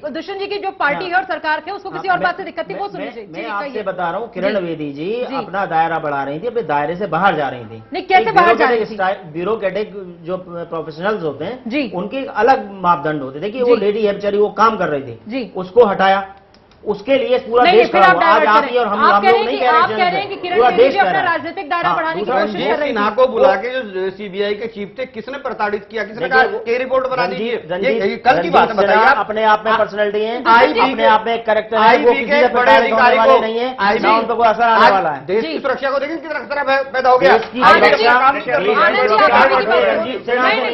Speaker 9: दुष्यंत जी की जो पार्टी है और सरकार है उसको किसी और बात से दिक्कत थी, वो सुननी चाहिए।
Speaker 13: मैं आपसे बता रहा हूँ, किरण बेदी जी अपना दायरा बढ़ा रही थी, अपने दायरे से बाहर जा रही थी।
Speaker 9: नहीं, कैसे
Speaker 13: ब्यूरोक्रेटिक जो प्रोफेशनल्स होते हैं उनके अलग मापदंड होते हैं। देखिए वो लेडी है बेचारी, वो काम कर रही थी, उसको हटाया, उसके लिए पूरा देश खड़ा हुआ। आज आप ही और हम लोग नहीं कह रहे हैं कि पूरा देश
Speaker 9: अपना राजनीतिक दायरा बढ़ाने की कोशिश कर रहे हैं।
Speaker 14: सिन्हा को बुला के जो सीबीआई के चीफ थे, किसने प्रताड़ित किया, किसने कहा ये रिपोर्ट बना दीजिए? कल की बात बताइए।
Speaker 13: अपने आप में पर्सनैलिटी है, अपने आप में एक कैरेक्टर है, वो किसी से
Speaker 14: बड़े अधिकारी को
Speaker 13: नहीं है, ना उन पर कोई असर आने वाला है।
Speaker 14: देश की सुरक्षा को देखिए कितना खतरा पैदा हो गया।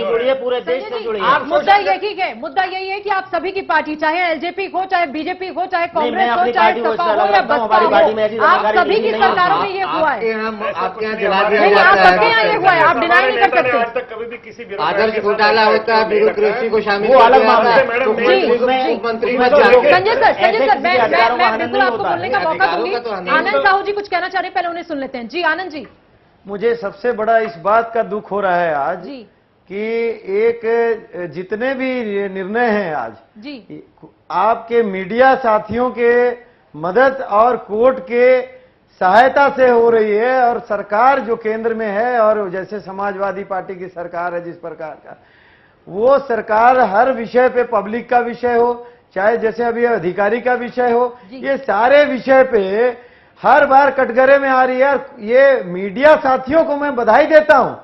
Speaker 13: जुड़िए, पूरे देश से जुड़िए।
Speaker 9: मुद्दा यही है, मुद्दा यही है कि आप सभी की पार्टी, चाहे एलजेपी हो, चाहे बीजेपी हो, चाहे कांग्रेस हो, चाहे सपा हो या बसपा हो, आप सभी की सरकारों में ये हुआ है।
Speaker 5: आपके यहाँ दिला दिया
Speaker 9: नहीं, आप
Speaker 5: जाता
Speaker 9: सबके यहाँ ये हुआ है, आप डिनाई नहीं कर सकते।
Speaker 5: आज तक कभी भी किसी आदर्श घोटाला होता है, ब्यूरोक्रेसी को शामिल
Speaker 13: वो अलग मामला है।
Speaker 5: मंत्री
Speaker 9: संजय सर, मैं बिल्कुल आपको बोलने का मौका दूंगी। आनंद साहू जी कुछ कहना चाह रहे हैं, पहले उन्हें सुन लेते हैं। जी आनंद जी।
Speaker 12: मुझे सबसे बड़ा इस बात का दुख हो रहा है आज कि एक जितने भी निर्णय हैं आज जी आपके मीडिया साथियों के मदद और कोर्ट के सहायता से हो रही है, और सरकार जो केंद्र में है और जैसे समाजवादी पार्टी की सरकार है जिस प्रकार का, वो सरकार हर विषय पे, पब्लिक का विषय हो चाहे जैसे अभी अधिकारी का विषय हो, ये सारे विषय पे हर बार कटघरे में आ रही है। ये मीडिया साथियों को मैं बधाई देता हूं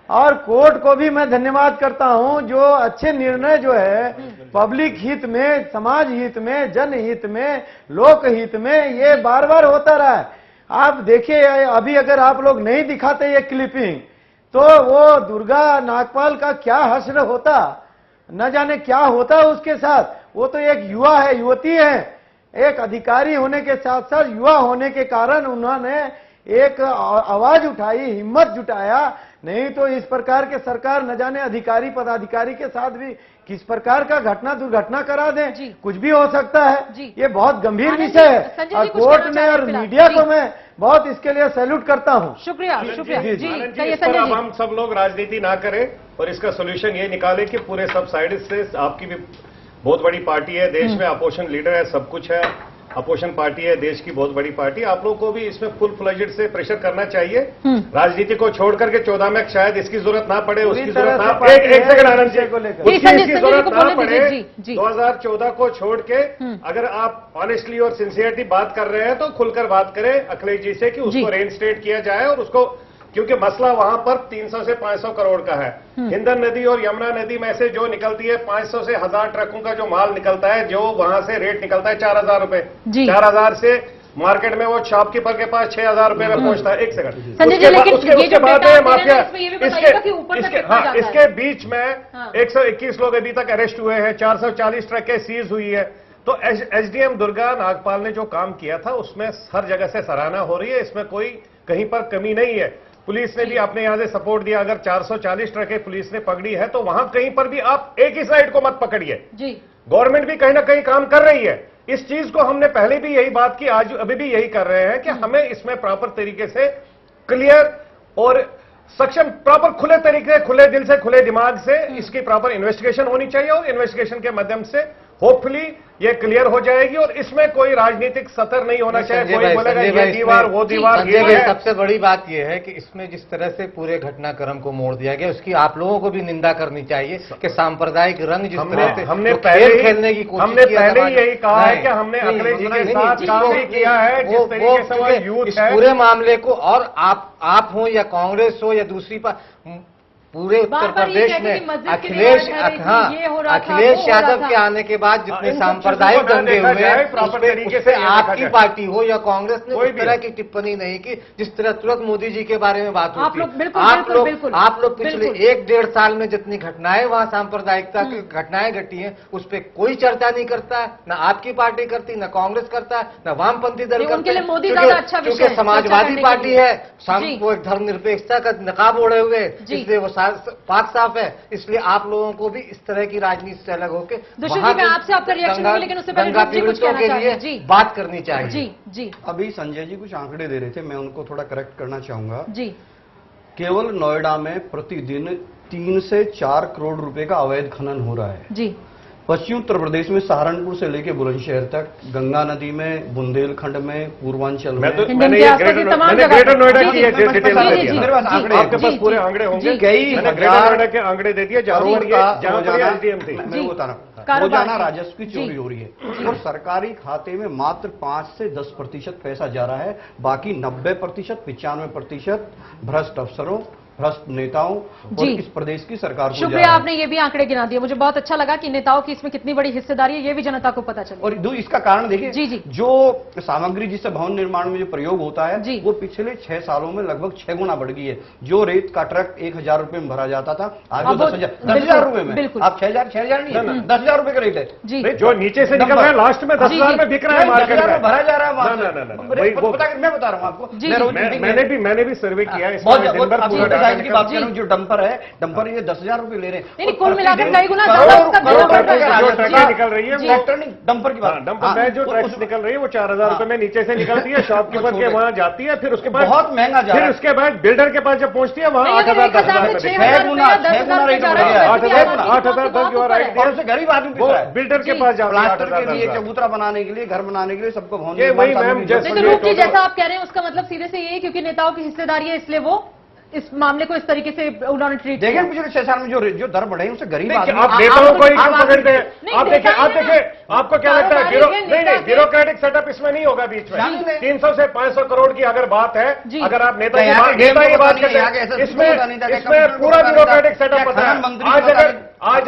Speaker 12: और कोर्ट को भी मैं धन्यवाद करता हूं, जो अच्छे निर्णय जो है पब्लिक हित में, समाज हित में, जनहित में, लोक हित में ये बार बार होता रहा है। आप देखिए, अभी अगर आप लोग नहीं दिखाते ये क्लिपिंग तो वो दुर्गा नागपाल का क्या हश्र होता, न जाने क्या होता उसके साथ। वो तो एक युवा है, युवती है, एक अधिकारी होने के साथ साथ युवा होने के कारण उन्होंने एक आवाज उठाई, हिम्मत जुटाया। नहीं तो इस प्रकार के सरकार न जाने अधिकारी पदाधिकारी के साथ भी किस प्रकार का दुर्घटना करा दें, कुछ भी हो सकता है। ये बहुत गंभीर विषय है और कोर्ट ने और मीडिया को मैं बहुत इसके लिए सैल्यूट करता हूँ।
Speaker 9: शुक्रिया शुक्रिया जी।
Speaker 16: इस पर अब हम सब लोग राजनीति ना करें और इसका सोल्यूशन ये निकाले कि पूरे सब साइड से, आपकी भी बहुत बड़ी पार्टी है देश में, अपोजिशन लीडर है, सब कुछ है, अपोजिशन पार्टी है देश की बहुत बड़ी पार्टी, आप लोगों को भी इसमें फुल फ्लेजेड से प्रेशर करना चाहिए। राजनीति को छोड़ करके 14 में शायद इसकी जरूरत ना पड़े, उसकी जरूरत ना पड़े, एक सेकंड आनंद जी, उसकी जरूरत ना पड़े। 2014 को छोड़ के अगर आप ऑनेस्टली और सिंसियरिटी बात कर रहे हैं तो खुलकर बात करें अखिलेश जी से कि उसको रेइंस्टेट किया जाए, और उसको, क्योंकि मसला वहां पर 300 से 500 करोड़ का है। हिंदन नदी और यमुना नदी में से जो निकलती है 500 से 1000 ट्रकों का जो माल निकलता है, जो वहां से रेट निकलता है 4000 रुपए, 4000 से मार्केट में वो शॉपकीपर के पास 6000 रुपए में पहुंचता है। एक सेकंड, उसके बाद माफिया, इसके बीच में 121 लोग अभी तक अरेस्ट हुए हैं, 440 ट्रकें सीज हुई है। तो एसडीएम दुर्गा नागपाल ने जो काम किया था उसमें हर जगह से सराहना हो रही है, इसमें कोई कहीं पर कमी नहीं है। पुलिस ने भी अपने यहां से सपोर्ट दिया, अगर 440 ट्रकें पुलिस ने पकड़ी है तो वहां कहीं पर भी आप एक ही साइड को मत पकड़िए, गवर्नमेंट भी कहीं ना कहीं काम कर रही है। इस चीज को हमने पहले भी यही बात की, आज अभी भी यही कर रहे हैं कि हमें इसमें प्रॉपर तरीके से क्लियर और सक्षम, प्रॉपर खुले तरीके, खुले दिल से, खुले दिमाग से इसकी प्रॉपर इन्वेस्टिगेशन होनी चाहिए और इन्वेस्टिगेशन के माध्यम से होपफुली ये क्लियर हो जाएगी और इसमें कोई राजनीतिक सतर नहीं होना चाहिए। कोई बोलेगा ये दीवार वो दीवार ये है।
Speaker 5: सबसे बड़ी बात यह है कि इसमें जिस तरह से पूरे घटनाक्रम को मोड़ दिया गया, उसकी आप लोगों को भी निंदा करनी चाहिए कि सांप्रदायिक रंग जिस तरह से
Speaker 16: हमने पहले
Speaker 5: खेलने की कोशिश
Speaker 16: हमने पहले यही कहा है कि हमने अखिलेश जी के साथ काम भी किया है। जिस तरीके से वो यूथ
Speaker 5: इस पूरे मामले को, और आप हो या कांग्रेस हो या दूसरी पूरे उत्तर प्रदेश में अखिलेश यादव के आने के बाद जितने सांप्रदायिक दंगे हुए, उससे आपकी पार्टी हो या कांग्रेस ने उस तरह की टिप्पणी नहीं की जिस तरह तुरंत मोदी जी के बारे में बात होती है। आप लोग पिछले 1-1.5 साल में जितनी घटनाएं वहां सांप्रदायिकता की घटनाएं घटी हैं उस पर कोई चर्चा नहीं करता है, न आपकी पार्टी करती, न कांग्रेस करता है, न वामपंथी दल करते, क्योंकि समाजवादी पार्टी है, वो एक धर्मनिरपेक्षता का नकाब ओढ़े हुए, इसलिए वो पाक साफ है। इसलिए आप लोगों को भी इस तरह की राजनीति से अलग होकर
Speaker 9: आपसे आपका रिएक्शन लूंगी, लेकिन उससे पहले
Speaker 5: दंगा पीड़ितों के लिए बात करनी चाहिए।
Speaker 9: जी
Speaker 14: अभी संजय जी कुछ आंकड़े दे रहे थे, मैं उनको थोड़ा करेक्ट करना चाहूंगा।
Speaker 9: जी
Speaker 14: केवल नोएडा में प्रतिदिन 3 से 4 करोड़ रुपए का अवैध खनन हो रहा है।
Speaker 9: जी
Speaker 14: पश्चिमी उत्तर प्रदेश में सहारनपुर से लेकर बुलंदशहर तक, गंगा नदी में, बुंदेलखंड में, पूर्वांचल में,
Speaker 16: मैंने ग्रेटर नोएडा की आपके पास पूरे आंकड़े होंगे,
Speaker 14: कई
Speaker 16: ग्रेटर नोएडा के आंकड़े दे दिए जहां
Speaker 14: मैं बता रहा हूँ रोजाना राजस्व की चोरी हो रही है और सरकारी खाते में मात्र 5 से 10% पैसा जा रहा है, बाकी 90%, 95% भ्रष्ट अफसरों, भ्रष्ट नेताओं और इस प्रदेश की सरकार को।
Speaker 9: शुक्रिया, आपने ये भी आंकड़े गिना दिए। मुझे बहुत अच्छा लगा कि नेताओं की इसमें कितनी बड़ी हिस्सेदारी है, ये भी जनता को पता चला।
Speaker 14: और इसका कारण देखिए, जो सामग्री जिससे भवन निर्माण में जो प्रयोग होता है वो पिछले 6 सालों में लगभग 6 गुना बढ़ गई है। जो रेत का ट्रक 1000 रुपए में भरा जाता था, आज वो 10,000 रुपए में, आप 6,000 नहीं है, 10,000 रुपए का रेट है।
Speaker 16: जो नीचे से निकल रहा है लास्ट में 10,000 में बिक रहा है मार्केट में,
Speaker 14: भरा जा रहा है। मैं बता रहा हूँ आपको,
Speaker 16: मैंने भी सर्वे किया है,
Speaker 14: की बात कर रहा हूँ। जो डंपर है, डंपर ये 10,000 रुपए ले रहे हैं,
Speaker 9: कुल मिलाकर कई गुना
Speaker 16: निकल रही है।
Speaker 14: डंपर की बात,
Speaker 16: डंपर में जो ट्रक्स निकल रही है वो 4,000 रुपए में नीचे से निकलती है, शॉपकीपर के वहां जाती है, फिर उसके बाद
Speaker 14: बहुत महंगा जा रहा है,
Speaker 16: फिर उसके बाद बिल्डर के पास जब पहुंचती है वहां 8,000 10,000
Speaker 14: 6 गुना रेट बढ़ गया,
Speaker 16: 8,000 10
Speaker 14: और उसे गरीब आदमी
Speaker 16: बिल्डर के पास जाओ,
Speaker 14: प्लास्टर के लिए, चबूतरा बनाने के लिए, घर बनाने के लिए, सबको भवन
Speaker 9: जैसा आप कह रहे हैं उसका मतलब सीधे से ये, क्योंकि नेताओं की हिस्सेदारी है इसलिए वो इस मामले को इस तरीके से उन्होंने ट्रीट किया।
Speaker 14: देखिए पिछले 6 साल में जो दर बढ़े उसे गरीब
Speaker 16: आप नेताओं को ही क्यों पकड़ते हैं? आप देखिए आपको क्या लगता है नहीं ब्यूरोक्रेटिक सेटअप इसमें नहीं होगा बीच में। 300 से 500 करोड़ की अगर बात है, अगर आप नेता की बात करते हैं, इसमें पूरा ब्यूरोक्रेटिक सेटअप पता है। आज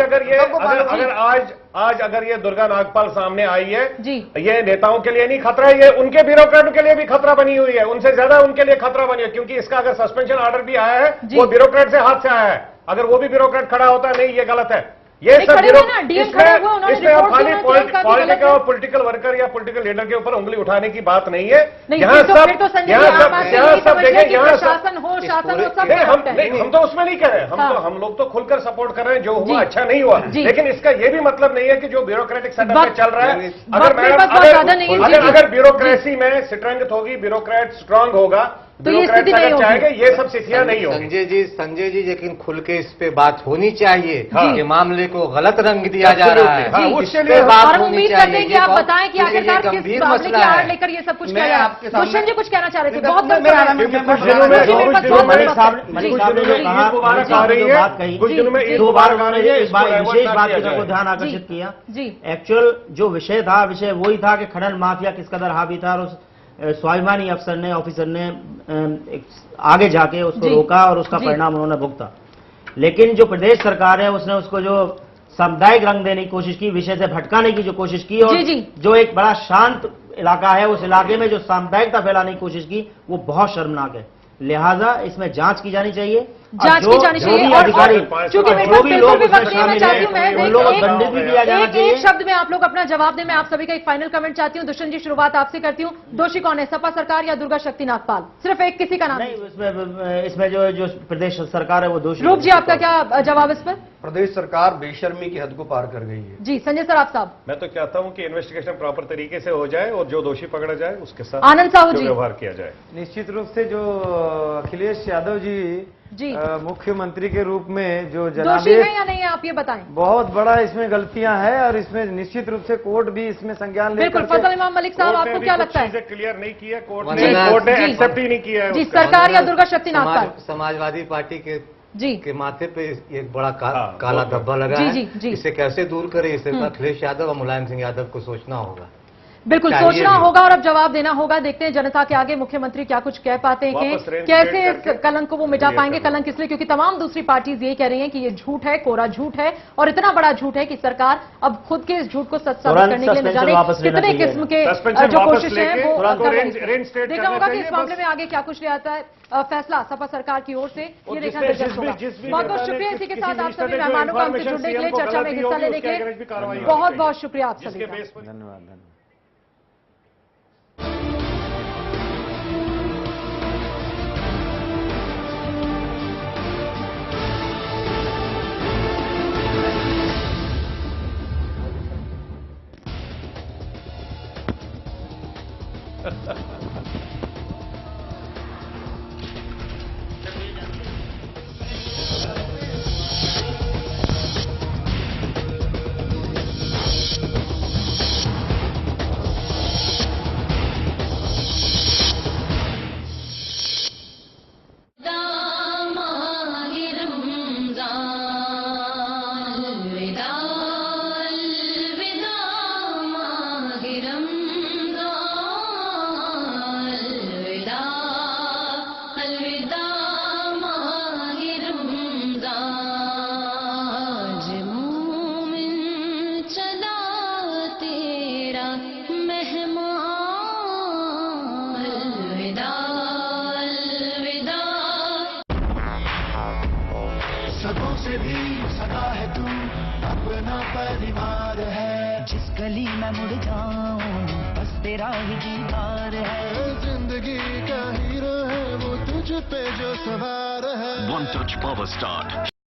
Speaker 16: अगर ये दुर्गा नागपाल सामने आई है, ये नेताओं के लिए नहीं खतरा है, ये उनके ब्यूरोक्रेट के लिए भी खतरा बनी हुई है, उनसे ज्यादा उनके लिए खतरा बनी है, क्योंकि इसका अगर सस्पेंशन ऑर्डर भी आया है वो ब्यूरोक्रेट से हाथ से आया है। अगर वो भी ब्यूरोक्रेट खड़ा होता है, नहीं ये गलत है, ये सब इसमें अब खाली पॉलिटिकल और पॉलिटिकल वर्कर या पॉलिटिकल लीडर के ऊपर उंगली उठाने की बात नहीं है। यहाँ सब देखें, यहाँ शासन हो हम तो उसमें नहीं कह रहे, हम लोग तो खुलकर सपोर्ट कर रहे हैं, जो हुआ अच्छा नहीं हुआ, लेकिन इसका ये भी मतलब नहीं है कि जो ब्यूरोक्रेटिक सेटअप में चल रहा है, अगर ब्यूरोक्रेसी में स्ट्रेंथ होगी, ब्यूरोक्रेट स्ट्रांग होगा,
Speaker 5: तो ये स्थिति नहीं होगी,
Speaker 16: ये सब स्थितियां नहीं होंगी।
Speaker 5: संजय जी लेकिन खुल के इस पे बात होनी चाहिए कि मामले को गलत रंग दिया जा रहा है,
Speaker 9: उसके लिए बात होनी चाहिए। कि आप बताएं कि आखिरकार किस मामले की आड़ लेकर ये सब कुछ किया जा रहा है। क्वेश्चन जी कुछ कहना चाह रहे थे, बहुत
Speaker 16: कुछ दिनों में
Speaker 13: दो बार उन्होंने इस विशेष बात की तरफ ध्यान आकर्षित किया। एक्चुअल जो विषय था, विषय वही था कि खनन माफिया किस कदर हावी था, और उस स्वाभिमानी ऑफिसर ने आगे जाके उसको रोका और उसका परिणाम उन्होंने भुगता। लेकिन जो प्रदेश सरकार है उसने उसको जो सामुदायिक रंग देने की कोशिश की, विषय से भटकाने की जो कोशिश की, और जो एक बड़ा शांत इलाका है उस इलाके में जो सामुदायिकता फैलाने की कोशिश की, वो बहुत शर्मनाक है। लिहाजा इसमें जांच की जानी चाहिए,
Speaker 9: अधिकारी क्योंकि एक शब्द में आप लोग अपना जवाब दें। मैं आप सभी का एक फाइनल कमेंट चाहती हूँ। दुष्यंत जी, शुरुआत आपसे करती हूँ। दोषी कौन है, सपा सरकार या दुर्गा शक्ति नागपाल? सिर्फ एक किसी का नाम
Speaker 13: नहीं, इसमें जो प्रदेश सरकार है वो दोषी।
Speaker 9: रूप जी, आपका क्या जवाब इस पर?
Speaker 14: प्रदेश सरकार बेशर्मी की हद को पार कर गई है।
Speaker 9: जी संजय सर, आप साहब।
Speaker 16: मैं तो चाहता हूं कि इन्वेस्टिगेशन प्रॉपर तरीके से हो जाए और जो दोषी पकड़ा जाए उसके साथ
Speaker 9: आनंद साहू जी
Speaker 16: व्यवहार किया जाए।
Speaker 12: निश्चित रूप से जो अखिलेश यादव मुख्यमंत्री के रूप में जो
Speaker 9: दोषी
Speaker 12: जनादेश
Speaker 9: है या नहीं है, आप ये बताएं।
Speaker 12: बहुत बड़ा इसमें गलतियां हैं और इसमें निश्चित रूप से कोर्ट भी इसमें संज्ञान ले।
Speaker 9: बिल्कुल, फजल इमाम मलिक साहब, आपको क्या लगता है?
Speaker 16: क्लियर नहीं किया कोर्ट ने एक्सेप्ट ही नहीं किया है
Speaker 9: जी। सरकार या दुर्गा शक्तिनाथ साहब?
Speaker 5: समाजवादी पार्टी के माथे पे एक बड़ा काला धब्बा लगा है। इसे कैसे दूर करें, इसे अखिलेश यादव और मुलायम सिंह यादव को सोचना होगा।
Speaker 9: बिल्कुल सोचना होगा और अब जवाब देना होगा। देखते हैं जनता के आगे मुख्यमंत्री क्या कुछ कह पाते हैं, कि कैसे इस कलंक को वो मिटा पाएंगे। कलंक इसलिए क्योंकि तमाम दूसरी पार्टीज ये कह रही हैं कि ये झूठ है, कोरा झूठ है, और इतना बड़ा झूठ है कि सरकार अब खुद के इस झूठ को सच साबित करने के लिए न जाने कितने किस्म के जो कोशिशें हैं वो कर रही है। देखना होगा कि इस मामले में आगे क्या कुछ ले आता है फैसला सपा सरकार की ओर से, ये देखना दिलचस्प होगा। बहुत बहुत शुक्रिया। इसी के साथ आप सभी मेहमानों का हमसे जुड़ने के लिए, चर्चा में हिस्सा लेने के लिए बहुत बहुत शुक्रिया आप सभी का।
Speaker 12: धन्यवाद।
Speaker 2: सदों से भी सदा है तू, अपना परिवार है। जिस गली में मुड़ जाऊं बस तेरा ही दीदार है। जिंदगी का हीरो है वो तुझ पे जो सवार है।
Speaker 4: One touch power star